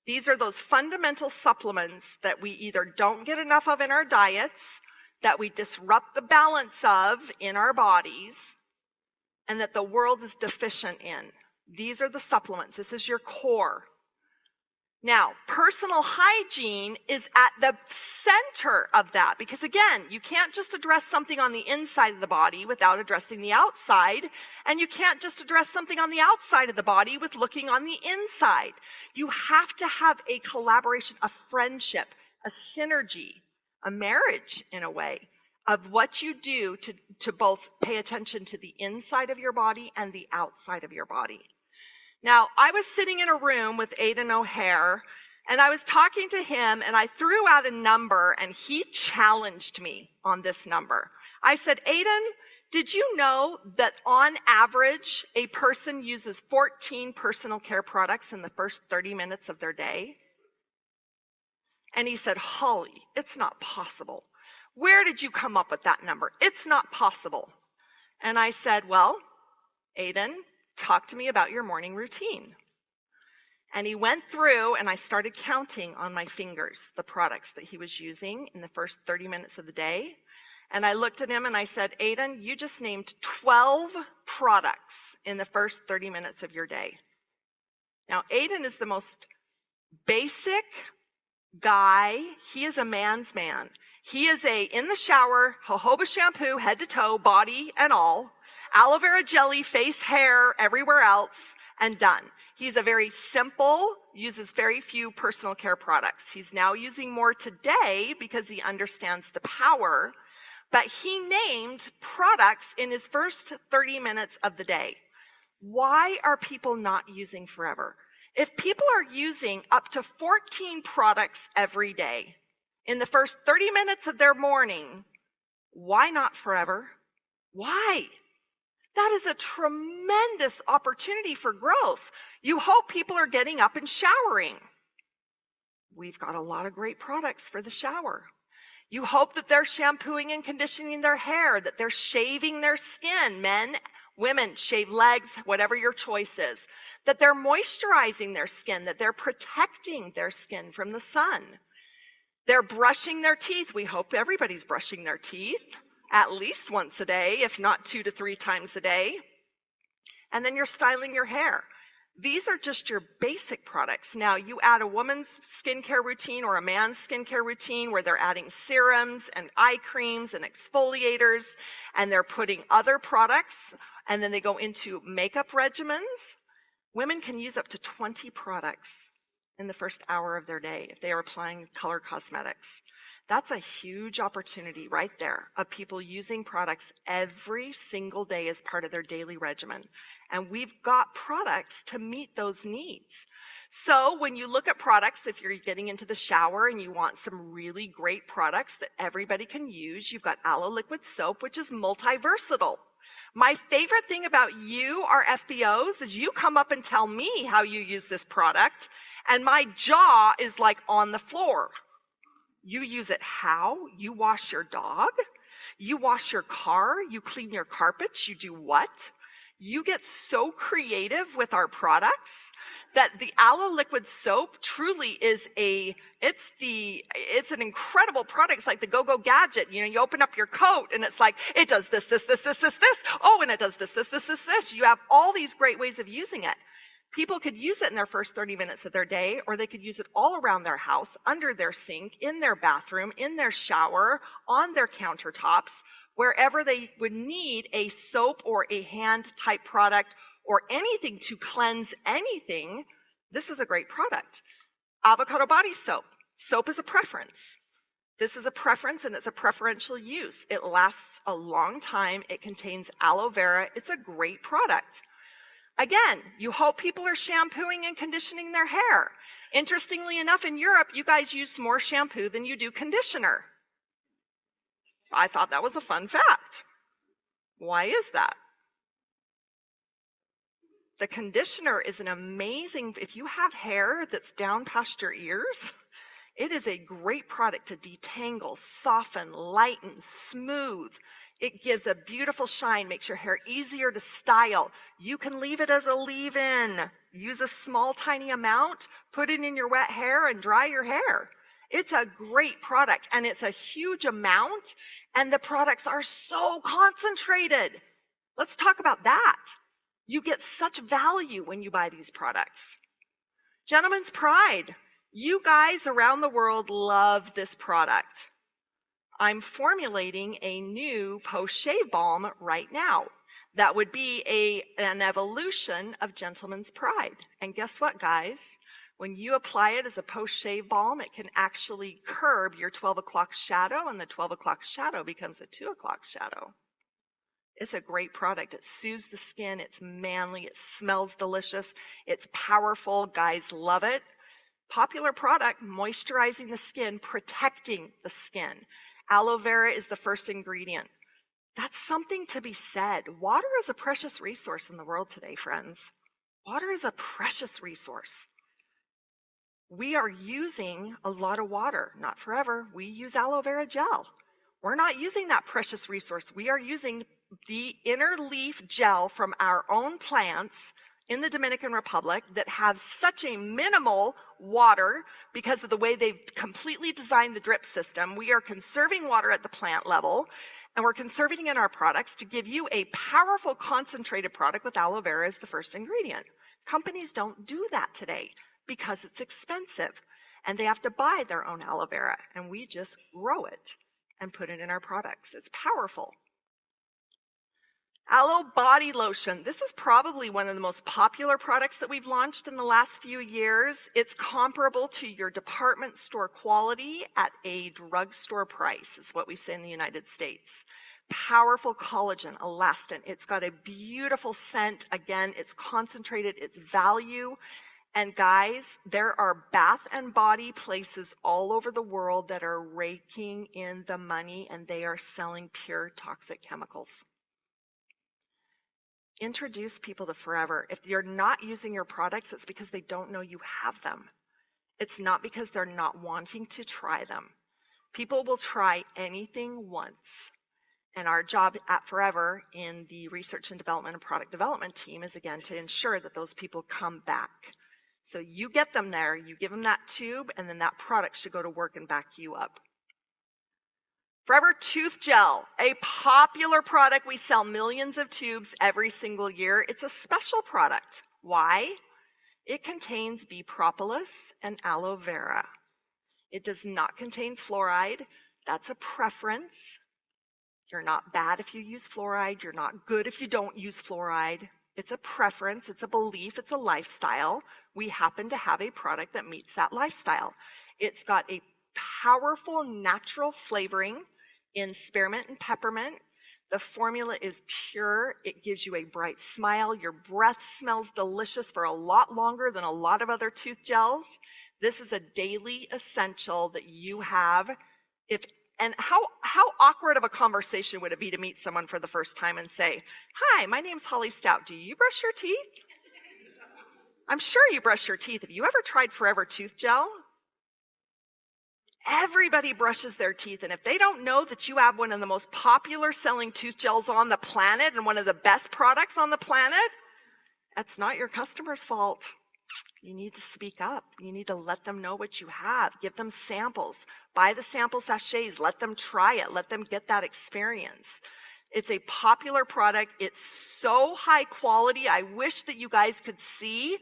These are those fundamental supplements that we either don't get enough of in our diets, that we disrupt the balance of in our bodies, and that the world is deficient in. These are the supplements. This is your core. Now, personal hygiene is at the center of that because, again, you can't just address something on the inside of the body without addressing the outside, and you can't just address something on the outside of the body with looking on the inside. You have to have a collaboration, a friendship, a synergy, a marriage in a way, of what you do to both pay attention to the inside of your body and the outside of your body. Now, I was sitting in a room with Aiden O'Hare, and I was talking to him, and I threw out a number, and he challenged me on this number. I said, Aiden, did you know that on average, a person uses 14 personal care products in the first 30 minutes of their day? And he said, Holly, it's not possible. Where did you come up with that number? It's not possible. And I said, well, Aiden, talk to me about your morning routine. And he went through, and I started counting on my fingers the products that he was using in the first 30 minutes of the day. And I looked at him and I said, Aiden, you just named 12 products in the first 30 minutes of your day. Now, Aiden is the most basic guy. He is a man's man. He is in the shower, jojoba shampoo, head to toe, body and all, aloe vera jelly, face, hair, everywhere else, and done. He's a very simple, uses very few personal care products. He's now using more today because he understands the power, but he named products in his first 30 minutes of the day. Why are people not using Forever? If people are using up to 14 products every day in the first 30 minutes of their morning, why not Forever? Why? That is a tremendous opportunity for growth. You hope people are getting up and showering. We've got a lot of great products for the shower. You hope that they're shampooing and conditioning their hair, that they're shaving their skin, men, women, shave legs, whatever your choice is, that they're moisturizing their skin, that they're protecting their skin from the sun. They're brushing their teeth. We hope everybody's brushing their teeth at least once a day, if not 2 to 3 times a day. And then you're styling your hair. These are just your basic products. Now, you add a woman's skincare routine or a man's skincare routine where they're adding serums and eye creams and exfoliators, and they're putting other products, and then they go into makeup regimens. Women can use up to 20 products in the first hour of their day if they are applying color cosmetics. That's a huge opportunity right there of people using products every single day as part of their daily regimen. And we've got products to meet those needs. So when you look at products, if you're getting into the shower and you want some really great products that everybody can use, you've got Aloe Liquid Soap, which is multi-versatile. My favorite thing about you, our FBOs, is you come up and tell me how you use this product, and my jaw is like on the floor. You use it how? You wash your dog? You wash your car? You clean your carpets? You do what? You get so creative with our products that the Aloe Liquid Soap truly is it's an incredible product. It's like the go-go gadget. You know, you open up your coat and it's like, it does this. Oh, and it does this. You have all these great ways of using it. People could use it in their first 30 minutes of their day, or they could use it all around their house, under their sink, in their bathroom, in their shower, on their countertops, wherever they would need a soap or a hand type product or anything to cleanse anything. This is a great product. Avocado body soap. Soap is a preference. This is a preference, and it's a preferential use. It lasts a long time. It contains aloe vera. It's a great product. Again, you hope people are shampooing and conditioning their hair. Interestingly enough, in Europe, you guys use more shampoo than you do conditioner. I thought that was a fun fact. Why is that? The conditioner is an amazing, if you have hair that's down past your ears, it is a great product to detangle, soften, lighten, smooth. It gives a beautiful shine, makes your hair easier to style. You can leave it as a leave-in. Use a small, tiny amount, put it in your wet hair, and dry your hair. It's a great product, and it's a huge amount, and the products are so concentrated. Let's talk about that. You get such value when you buy these products. Gentleman's Pride. You guys around the world love this product. I'm formulating a new post-shave balm right now. That would be an evolution of Gentleman's Pride. And guess what, guys? When you apply it as a post-shave balm, it can actually curb your 12 o'clock shadow, and the 12 o'clock shadow becomes a 2 o'clock shadow. It's a great product. It soothes the skin. It's manly. It smells delicious. It's powerful. Guys love it. Popular product, moisturizing the skin, protecting the skin. Aloe vera is the first ingredient. That's something to be said. Water is a precious resource in the world today, friends. Water is a precious resource. We are using a lot of water, not forever. We use aloe vera gel. We're not using that precious resource. We are using the inner leaf gel from our own plants in the Dominican Republic that have such a minimal water because of the way they've completely designed the drip system. We are conserving water at the plant level, and we're conserving it in our products to give you a powerful concentrated product with aloe vera as the first ingredient. Companies don't do that today because it's expensive and they have to buy their own aloe vera, and we just grow it and put it in our products. It's powerful. Aloe body lotion. This is probably one of the most popular products that we've launched in the last few years. It's comparable to your department store quality at a drugstore price, is what we say in the United States. Powerful collagen, elastin. It's got a beautiful scent. Again, it's concentrated, it's value. And guys, there are bath and body places all over the world that are raking in the money, and they are selling pure toxic chemicals. Introduce people to Forever. If you're not using your products, it's because they don't know you have them. It's not because they're not wanting to try them. People will try anything once. And our job at Forever in the research and development and product development team is, again, to ensure that those people come back. So you get them there, you give them that tube, and then that product should go to work and back you up. Forever Tooth Gel, a popular product. We sell millions of tubes every single year. It's a special product. Why? It contains bee propolis and aloe vera. It does not contain fluoride. That's a preference. You're not bad if you use fluoride. You're not good if you don't use fluoride. It's a preference, it's a belief, it's a lifestyle. We happen to have a product that meets that lifestyle. It's got a powerful natural flavoring in spearmint and peppermint. The formula is pure. It gives you a bright smile. Your breath smells delicious for a lot longer than a lot of other tooth gels. This is a daily essential that you have. And how awkward of a conversation would it be to meet someone for the first time and say, "Hi, my name's Holly Stout. Do you brush your teeth?" I'm sure you brush your teeth. Have you ever tried Forever Tooth Gel? Everybody brushes their teeth, and if they don't know that you have one of the most popular selling tooth gels on the planet and one of the best products on the planet, that's not your customer's fault. You need to speak up. You need to let them know what you have. Give them samples. Buy the sample sachets. Let them try it. Let them get that experience. It's a popular product. It's so high quality. I wish that you guys could see.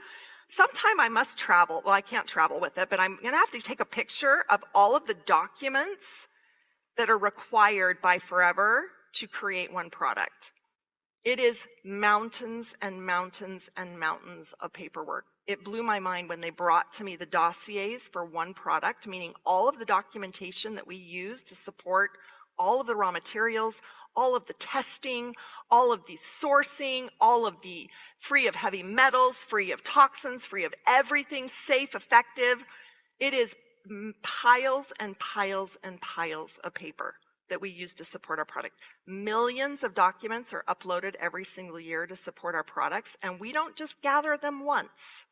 Sometime I must travel. Well, I can't travel with it, but I'm going to have to take a picture of all of the documents that are required by Forever to create one product. It is mountains and mountains and mountains of paperwork. It blew my mind when they brought to me the dossiers for one product, meaning all of the documentation that we use to support all of the raw materials, all of the testing, all of the sourcing, all of the free of heavy metals, free of toxins, free of everything, safe, effective. It is piles and piles and piles of paper that we use to support our product. Millions of documents are uploaded every single year to support our products, and we don't just gather them once.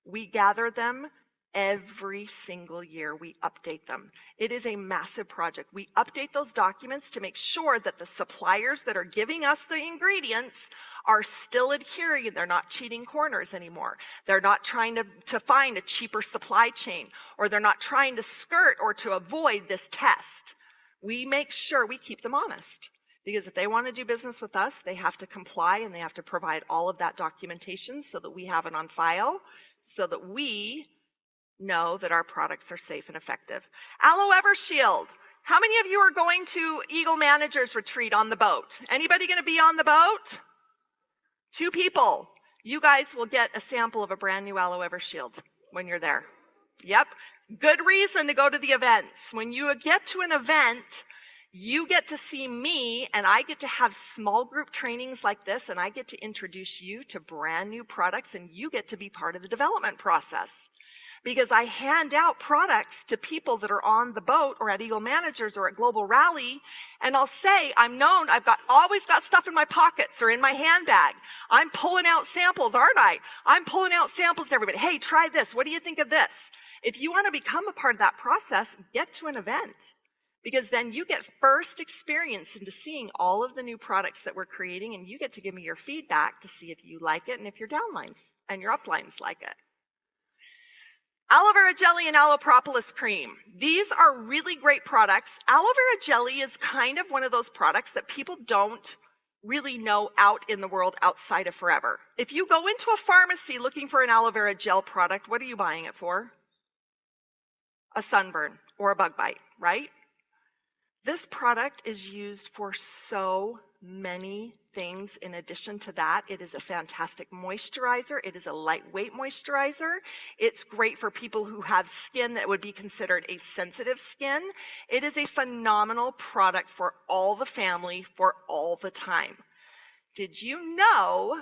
We gather them every single year. We update them. It is a massive project. We update those documents to make sure that the suppliers that are giving us the ingredients are still adhering and they're not cheating corners anymore. They're not trying to find a cheaper supply chain, or they're not trying to skirt or to avoid this test. We make sure we keep them honest, because if they want to do business with us, they have to comply and they have to provide all of that documentation so that we have it on file, so that we know that our products are safe and effective. Aloe Ever Shield. How many of you are going to Eagle Managers Retreat on the boat? Anybody going to be on the boat? 2 people. You guys will get a sample of a brand new Aloe Ever Shield. when you're there. Yep, good reason to go to the events. When you get to an event, you get to see me, and I get to have small group trainings like this, and I get to introduce you to brand new products, and you get to be part of the development process. Because I hand out products to people that are on the boat or at Eagle Managers or at Global Rally, and I'll say, I'm known, always got stuff in my pockets or in my handbag. I'm pulling out samples, aren't I? I'm pulling out samples to everybody. Hey, try this. What do you think of this? If you want to become a part of that process, get to an event. Because then you get first experience into seeing all of the new products that we're creating, and you get to give me your feedback to see if you like it and if your downlines and your uplines like it. Aloe vera jelly and aloe propolis cream. These are really great products. Aloe vera jelly is kind of one of those products that people don't really know out in the world outside of Forever. If you go into a pharmacy looking for an aloe vera gel product, what are you buying it for? A sunburn or a bug bite, right? This product is used for so many things. In addition to that, it is a fantastic moisturizer. It is a lightweight moisturizer. It's great for people who have skin that would be considered a sensitive skin. It is a phenomenal product for all the family for all the time. Did you know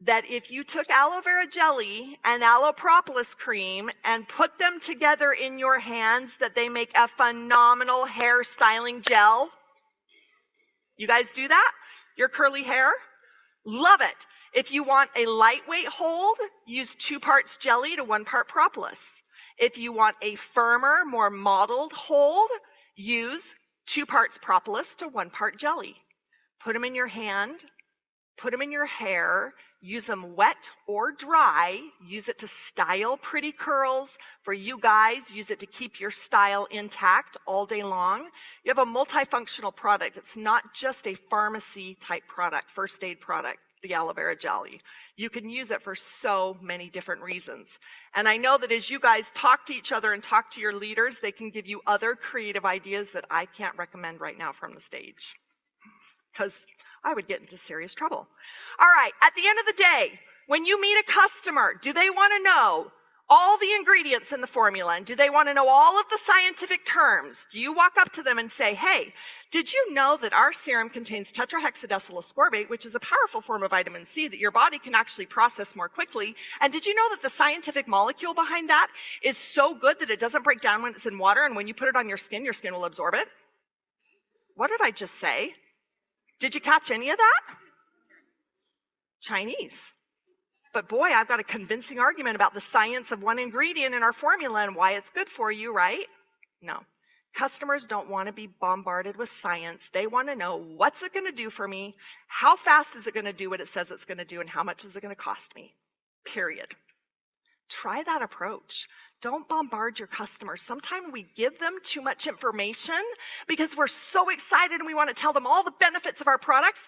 that if you took aloe vera jelly and aloe propolis cream and put them together in your hands, that they make a phenomenal hair styling gel? You guys do that? Your curly hair? Love it. If you want a lightweight hold, use 2 parts jelly to 1 part propolis. If you want a firmer, more modeled hold, use 2 parts propolis to 1 part jelly. Put them in your hand, put them in your hair, use them wet or dry. Use it to style pretty curls. For you guys, use it to keep your style intact all day long. You have a multifunctional product. It's not just a pharmacy type product, first aid product, the aloe vera jelly. You can use it for so many different reasons. And I know that as you guys talk to each other and talk to your leaders, they can give you other creative ideas that I can't recommend right now from the stage, because I would get into serious trouble. All right, at the end of the day, when you meet a customer, do they want to know all the ingredients in the formula? And do they want to know all of the scientific terms? Do you walk up to them and say, hey, did you know that our serum contains tetrahexadecyl ascorbate, which is a powerful form of vitamin C that your body can actually process more quickly? And did you know that the scientific molecule behind that is so good that it doesn't break down when it's in water, and when you put it on your skin will absorb it? What did I just say? Did you catch any of that? Chinese. But boy, I've got a convincing argument about the science of one ingredient in our formula and why it's good for you, right? No. Customers don't want to be bombarded with science. They want to know, what's it going to do for me? How fast is it going to do what it says it's going to do? And how much is it going to cost me? Period. Try that approach. Don't bombard your customers. Sometimes we give them too much information because we're so excited and we want to tell them all the benefits of our products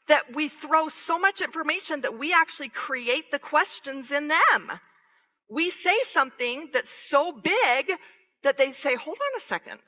that we throw so much information that we actually create the questions in them. We say something that's so big that they say, hold on a second.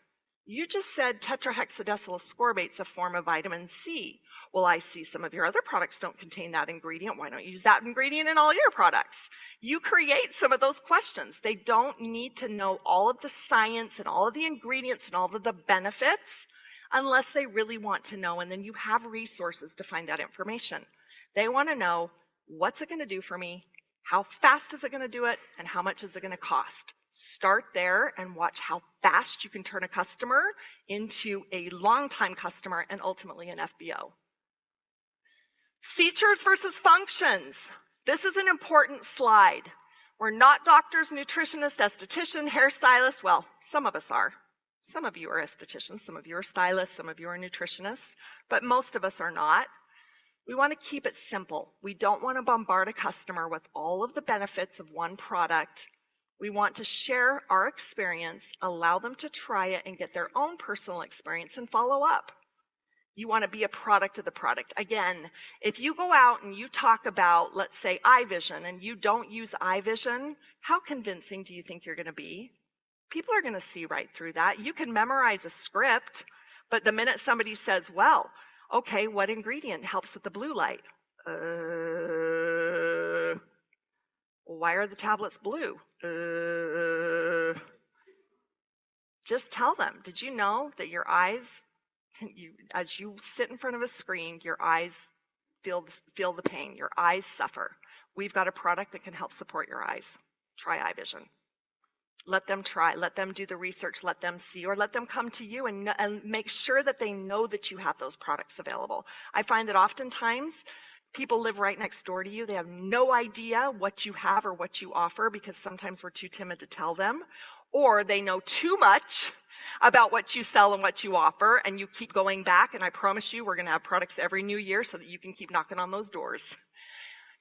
You just said tetrahexadecyl ascorbate's a form of vitamin C. Well, I see some of your other products don't contain that ingredient. Why don't you use that ingredient in all your products? You create some of those questions. They don't need to know all of the science and all of the ingredients and all of the benefits unless they really want to know, and then you have resources to find that information. They want to know, what's it going to do for me? How fast is it going to do it? And how much is it going to cost? Start there and watch how fast you can turn a customer into a longtime customer and ultimately an FBO. Features versus functions. This is an important slide. We're not doctors, nutritionists, estheticians, hairstylists. Well, some of us are. Some of you are estheticians, some of you are stylists, some of you are nutritionists, but most of us are not. We want to keep it simple. We don't want to bombard a customer with all of the benefits of one product. We want to share our experience, allow them to try it and get their own personal experience and follow up. You want to be a product of the product. Again, if you go out and you talk about, let's say, eye vision, and you don't use eye vision, how convincing do you think you're going to be? People are going to see right through that. You can memorize a script, but the minute somebody says, well, okay, what ingredient helps with the blue light? Well, why are the tablets blue? Just tell them. Did you know that your eyes, as you sit in front of a screen, your eyes feel the pain. Your eyes suffer. We've got a product that can help support your eyes. Try eye vision. Let them try. Let them do the research. Let them see, or let them come to you and make sure that they know that you have those products available. I find that oftentimes people live right next door to you. They have no idea what you have or what you offer because sometimes we're too timid to tell them, or they know too much about what you sell and what you offer, and you keep going back, and I promise you we're going to have products every new year so that you can keep knocking on those doors.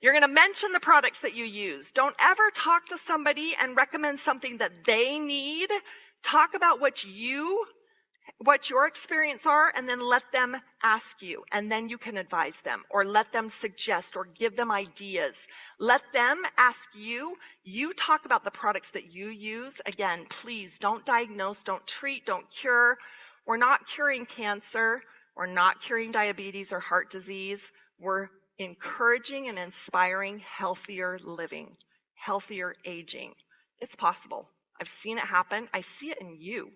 You're going to mention the products that you use. Don't ever talk to somebody and recommend something that they need. Talk about what your experience are, and then let them ask you, and then you can advise them, or let them suggest, or give them ideas. Let them ask you. You talk about the products that you use. Again, please don't diagnose, don't treat, don't cure. We're not curing cancer. We're not curing diabetes or heart disease. We're encouraging and inspiring healthier living, healthier aging. It's possible. I've seen it happen. I see it in you.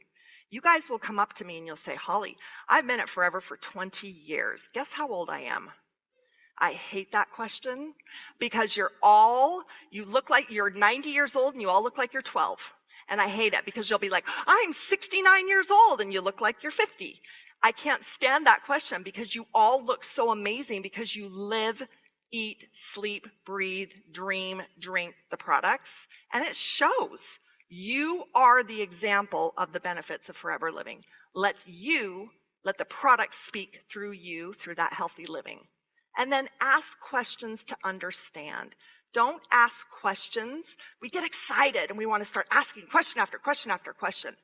You guys will come up to me and you'll say, Holly, I've been at Forever for 20 years. Guess how old I am? I hate that question because you look like you're 90 years old and you all look like you're 12. And I hate it because you'll be like, I'm 69 years old and you look like you're 50. I can't stand that question because you all look so amazing because you live, eat, sleep, breathe, dream, drink the products, and it shows. You are the example of the benefits of forever living. Let the products speak through you, through that healthy living. And then ask questions to understand. Don't ask questions. We get excited and we want to start asking question after question after question.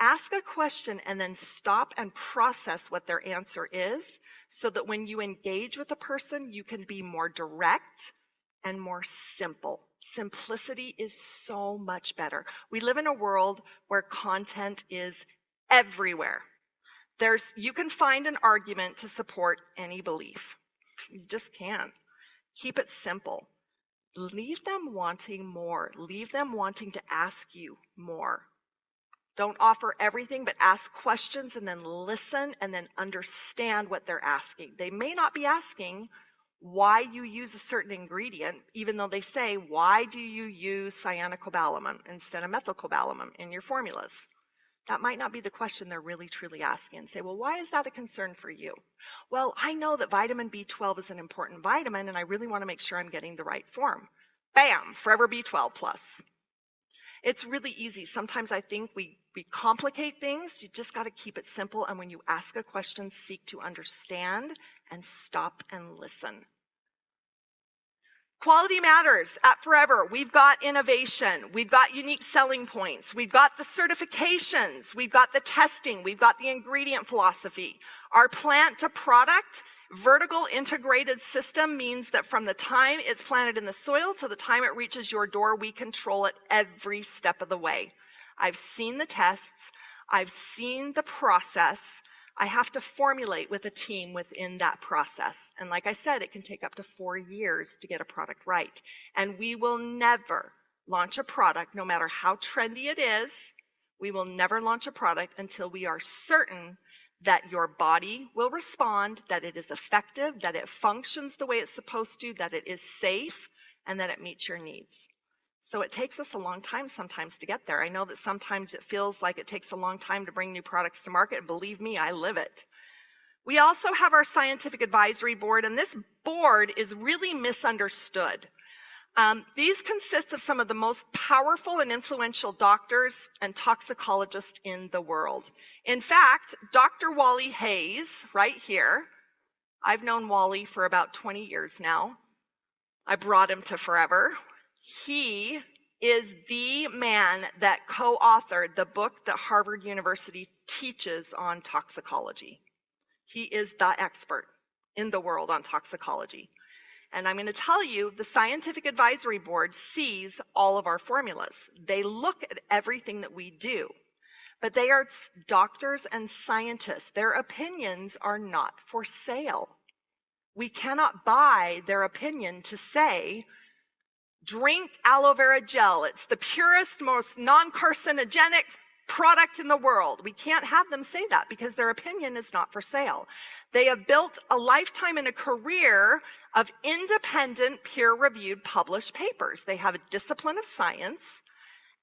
Ask a question and then stop and process what their answer is so that when you engage with a person, you can be more direct and more simple. Simplicity is so much better. We live in a world where content is everywhere. You can find an argument to support any belief. You just can. Keep it simple. Leave them wanting more. Leave them wanting to ask you more. Don't offer everything, but ask questions and then listen and then understand what they're asking. They may not be asking why you use a certain ingredient, even though they say, why do you use cyanocobalamin instead of methylcobalamin in your formulas? That might not be the question they're really truly asking, and say, well, why is that a concern for you? Well, I know that vitamin B12 is an important vitamin and I really want to make sure I'm getting the right form. Bam, Forever B12 Plus. It's really easy. Sometimes I think we complicate things. You just got to keep it simple. And when you ask a question, seek to understand and stop and listen. Quality matters at Forever. We've got innovation. We've got unique selling points. We've got the certifications. We've got the testing. We've got the ingredient philosophy. Our plant to product vertical integrated system means that from the time it's planted in the soil to the time it reaches your door, we control it every step of the way. I've seen the tests. I've seen the process. I have to formulate with a team within that process. And like I said, it can take up to 4 years to get a product right. And we will never launch a product, no matter how trendy it is, we will never launch a product until we are certain that your body will respond, that it is effective, that it functions the way it's supposed to, that it is safe, and that it meets your needs. So it takes us a long time sometimes to get there. I know that sometimes it feels like it takes a long time to bring new products to market. Believe me, I live it. We also have our scientific advisory board, and this board is really misunderstood. These consist of some of the most powerful and influential doctors and toxicologists in the world. In fact, Dr. Wally Hayes, right here, I've known Wally for about 20 years now. I brought him to Forever. He is the man that co-authored the book that Harvard University teaches on toxicology. He is the expert in the world on toxicology. And I'm going to tell you, the Scientific Advisory Board sees all of our formulas. They look at everything that we do. But they are doctors and scientists. Their opinions are not for sale. We cannot buy their opinion to say, Drink aloe vera gel. It's the purest, most non-carcinogenic product in the world. We can't have them say that because their opinion is not for sale. They have built a lifetime and a career of independent, peer-reviewed, published papers. They have a discipline of science,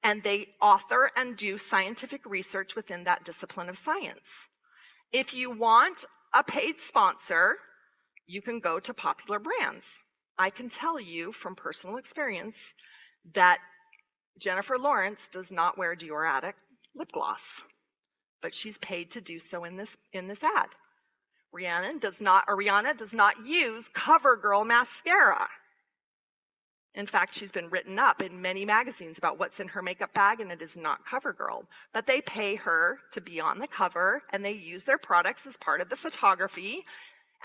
and they author and do scientific research within that discipline of science. If you want a paid sponsor, you can go to popular brands. I can tell you from personal experience that Jennifer Lawrence does not wear Dior Addict lip gloss, but she's paid to do so in this ad. Rihanna does not use CoverGirl mascara. In fact, she's been written up in many magazines about what's in her makeup bag, and it is not CoverGirl. But they pay her to be on the cover, and they use their products as part of the photography.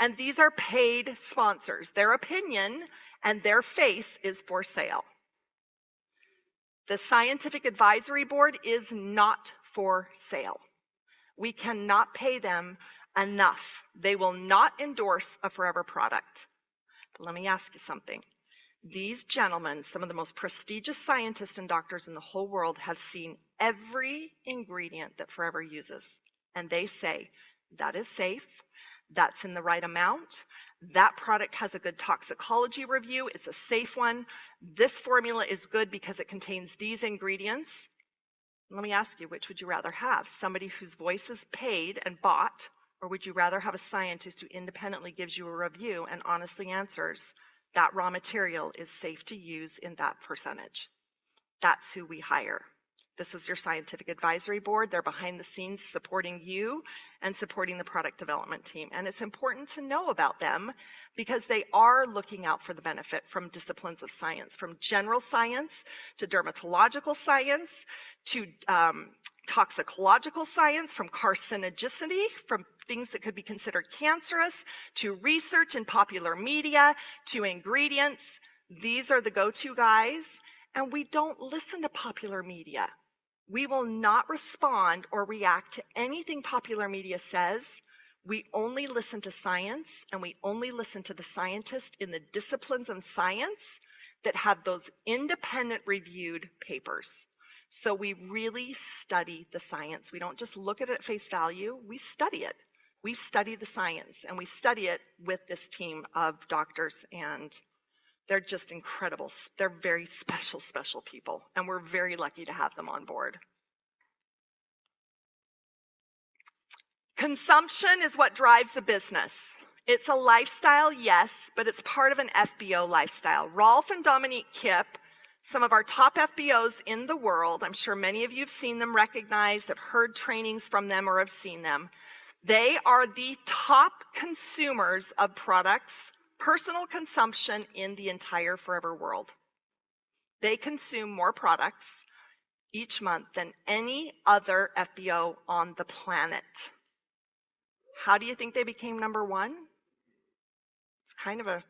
And these are paid sponsors. Their opinion and their face is for sale. The Scientific Advisory Board is not for sale. We cannot pay them enough. They will not endorse a Forever product. But let me ask you something. These gentlemen, some of the most prestigious scientists and doctors in the whole world, have seen every ingredient that Forever uses. And they say, that is safe, that's in the right amount, that product has a good toxicology review, it's a safe one, this formula is good because it contains these ingredients. Let me ask you, which would you rather have? Somebody whose voice is paid and bought, or would you rather have a scientist who independently gives you a review and honestly answers that raw material is safe to use in that percentage? That's who we hire. This is your Scientific Advisory Board. They're behind the scenes supporting you and supporting the product development team. And it's important to know about them because they are looking out for the benefit from disciplines of science, from general science to dermatological science to toxicological science, from carcinogenicity, from things that could be considered cancerous, to research in popular media, to ingredients. These are the go-to guys, and we don't listen to popular media. We will not respond or react to anything popular media says. We only listen to science, and we only listen to the scientists in the disciplines of science that have those independent reviewed papers. So we really study the science. We don't just look at it at face value, we study it. We study the science, and we study it with this team of doctors, and they're just incredible. They're very special, special people, and we're very lucky to have them on board. Consumption is what drives a business. It's a lifestyle, yes, but it's part of an FBO lifestyle. Rolf and Dominique Kipp, some of our top FBOs in the world, I'm sure many of you have seen them recognized, have heard trainings from them, or have seen them. They are the top consumers of products, personal consumption in the entire Forever world. They consume more products each month than any other FBO on the planet. How do you think they became number one? It's kind of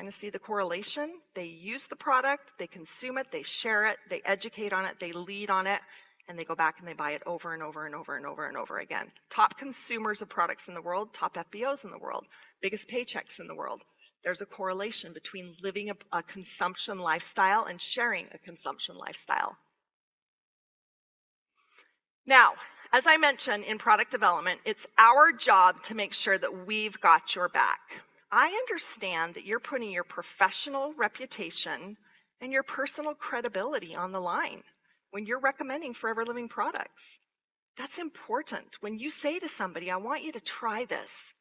see the correlation. They use the product, they consume it, they share it, they educate on it, they lead on it, and they go back and they buy it over and over and over and over and over again. Top consumers of products in the world, top FBOs in the world, biggest paychecks in the world. There's a correlation between living a consumption lifestyle and sharing a consumption lifestyle. Now, as I mentioned in product development, it's our job to make sure that we've got your back. I understand that you're putting your professional reputation and your personal credibility on the line when you're recommending Forever Living products. That's important. When you say to somebody, I want you to try this,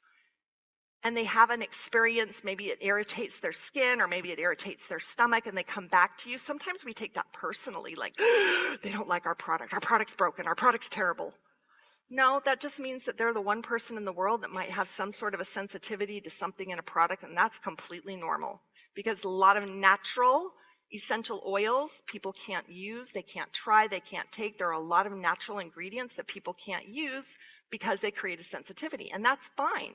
and they have an experience, maybe it irritates their skin or maybe it irritates their stomach, and they come back to you, sometimes we take that personally, like, they don't like our product's broken, our product's terrible. No, that just means that they're the one person in the world that might have some sort of a sensitivity to something in a product, and that's completely normal. Because a lot of natural essential oils people can't use, they can't try, they can't take. There are a lot of natural ingredients that people can't use because they create a sensitivity, and that's fine.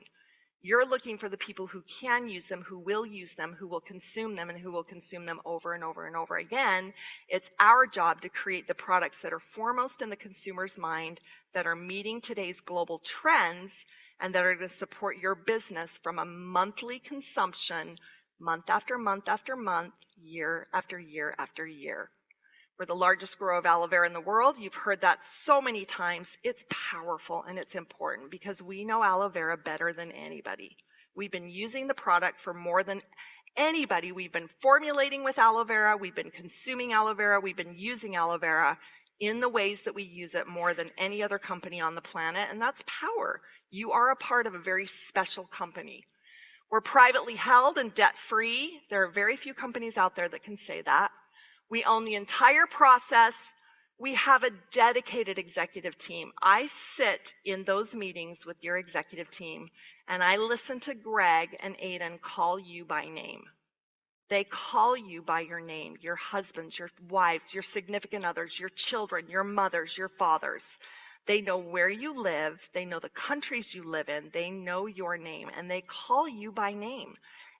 You're looking for the people who can use them, who will use them, who will consume them, and who will consume them over and over and over again. It's our job to create the products that are foremost in the consumer's mind, that are meeting today's global trends, and that are going to support your business from a monthly consumption month after month after month, year after year after year. We're the largest grower of aloe vera in the world. You've heard that so many times. It's powerful and it's important because we know aloe vera better than anybody. We've been using the product for more than anybody. We've been formulating with aloe vera. We've been consuming aloe vera. We've been using aloe vera in the ways that we use it more than any other company on the planet. And that's power. You are a part of a very special company. We're privately held and debt-free. There are very few companies out there that can say that. We own the entire process. We have a dedicated executive team. I sit in those meetings with your executive team, and I listen to Greg and Aiden call you by name. They call you by your name, your husbands, your wives, your significant others, your children, your mothers, your fathers. They know where you live. They know the countries you live in. They know your name, and they call you by name.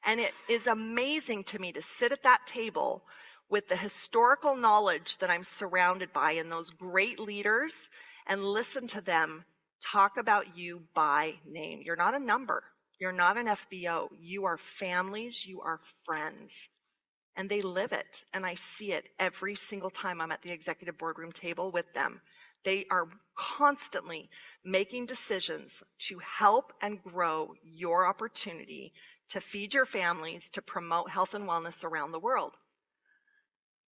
And it is amazing to me to sit at that table with the historical knowledge that I'm surrounded by and those great leaders and listen to them talk about you by name. You're not a number. You're not an FBO. You are families. You are friends. And they live it. And I see it every single time I'm at the executive boardroom table with them. They are constantly making decisions to help and grow your opportunity to feed your families, to promote health and wellness around the world.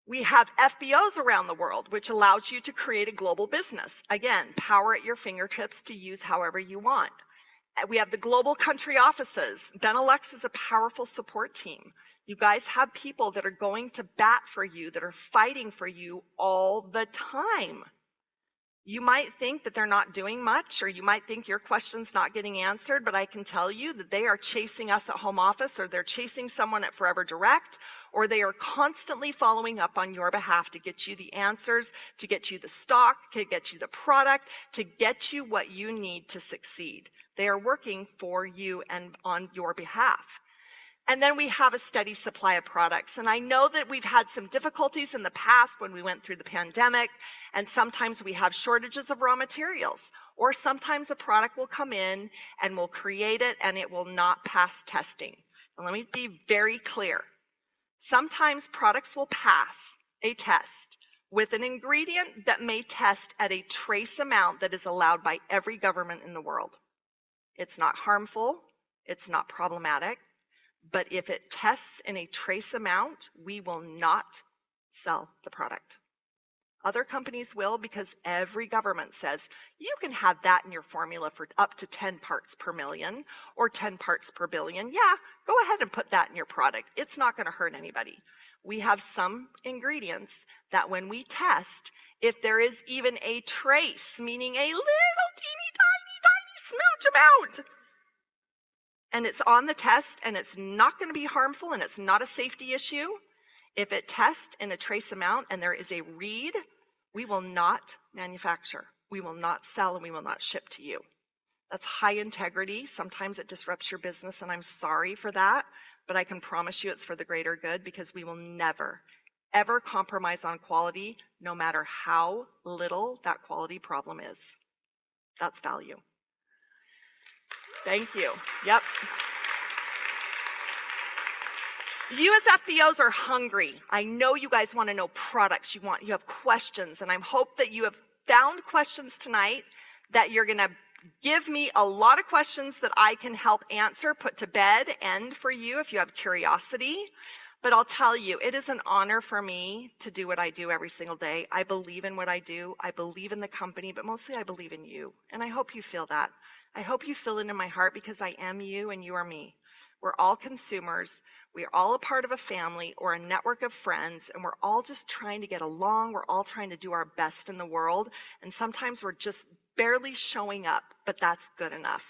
We have FBOs around the world, which allows you to create a global business. Again, power at your fingertips to use however you want. We have the global country offices. Benelux is a powerful support team. You guys have people that are going to bat for you, that are fighting for you all the time. You might think that they're not doing much, or you might think your question's not getting answered, but I can tell you that they are chasing us at home office, or they're chasing someone at Forever Direct, or they are constantly following up on your behalf to get you the answers, to get you the stock, to get you the product, to get you what you need to succeed. They are working for you and on your behalf. And then we have a steady supply of products. And I know that we've had some difficulties in the past when we went through the pandemic, and sometimes we have shortages of raw materials, or sometimes a product will come in and we'll create it and it will not pass testing. And let me be very clear. Sometimes products will pass a test with an ingredient that may test at a trace amount that is allowed by every government in the world. It's not harmful, it's not problematic. But if it tests in a trace amount, we will not sell the product. Other companies will, because every government says, you can have that in your formula for up to 10 parts per million or 10 parts per billion. Yeah, go ahead and put that in your product. It's not going to hurt anybody. We have some ingredients that when we test, if there is even a trace, meaning a little teeny tiny smooch amount, and it's on the test and it's not going to be harmful and it's not a safety issue, if it tests in a trace amount and there is a read, we will not manufacture, we will not sell, and we will not ship to you. That's high integrity. Sometimes it disrupts your business, and I'm sorry for that, but I can promise you it's for the greater good, because we will never, ever compromise on quality, no matter how little that quality problem is. That's value. Thank you. Yep. You as FBOs are hungry. I know you guys want to know products. You have questions, and I hope that you have found questions tonight that you're going to give me a lot of questions that I can help answer, put to bed, end for you if you have curiosity. But I'll tell you, it is an honor for me to do what I do every single day. I believe in what I do. I believe in the company, but mostly I believe in you. And I hope you feel that. I hope you feel it in my heart, because I am you and you are me. We're all consumers. We are all a part of a family or a network of friends, and we're all just trying to get along. We're all trying to do our best in the world. And sometimes we're just barely showing up, but that's good enough.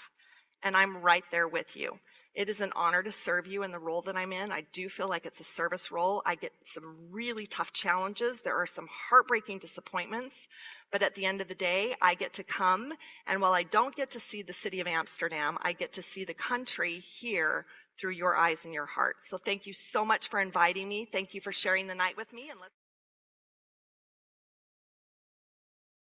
And I'm right there with you. It is an honor to serve you in the role that I'm in. I do feel like it's a service role. I get some really tough challenges. There are some heartbreaking disappointments. But at the end of the day, I get to come. And while I don't get to see the city of Amsterdam, I get to see the country here through your eyes and your heart. So thank you so much for inviting me. Thank you for sharing the night with me. And let's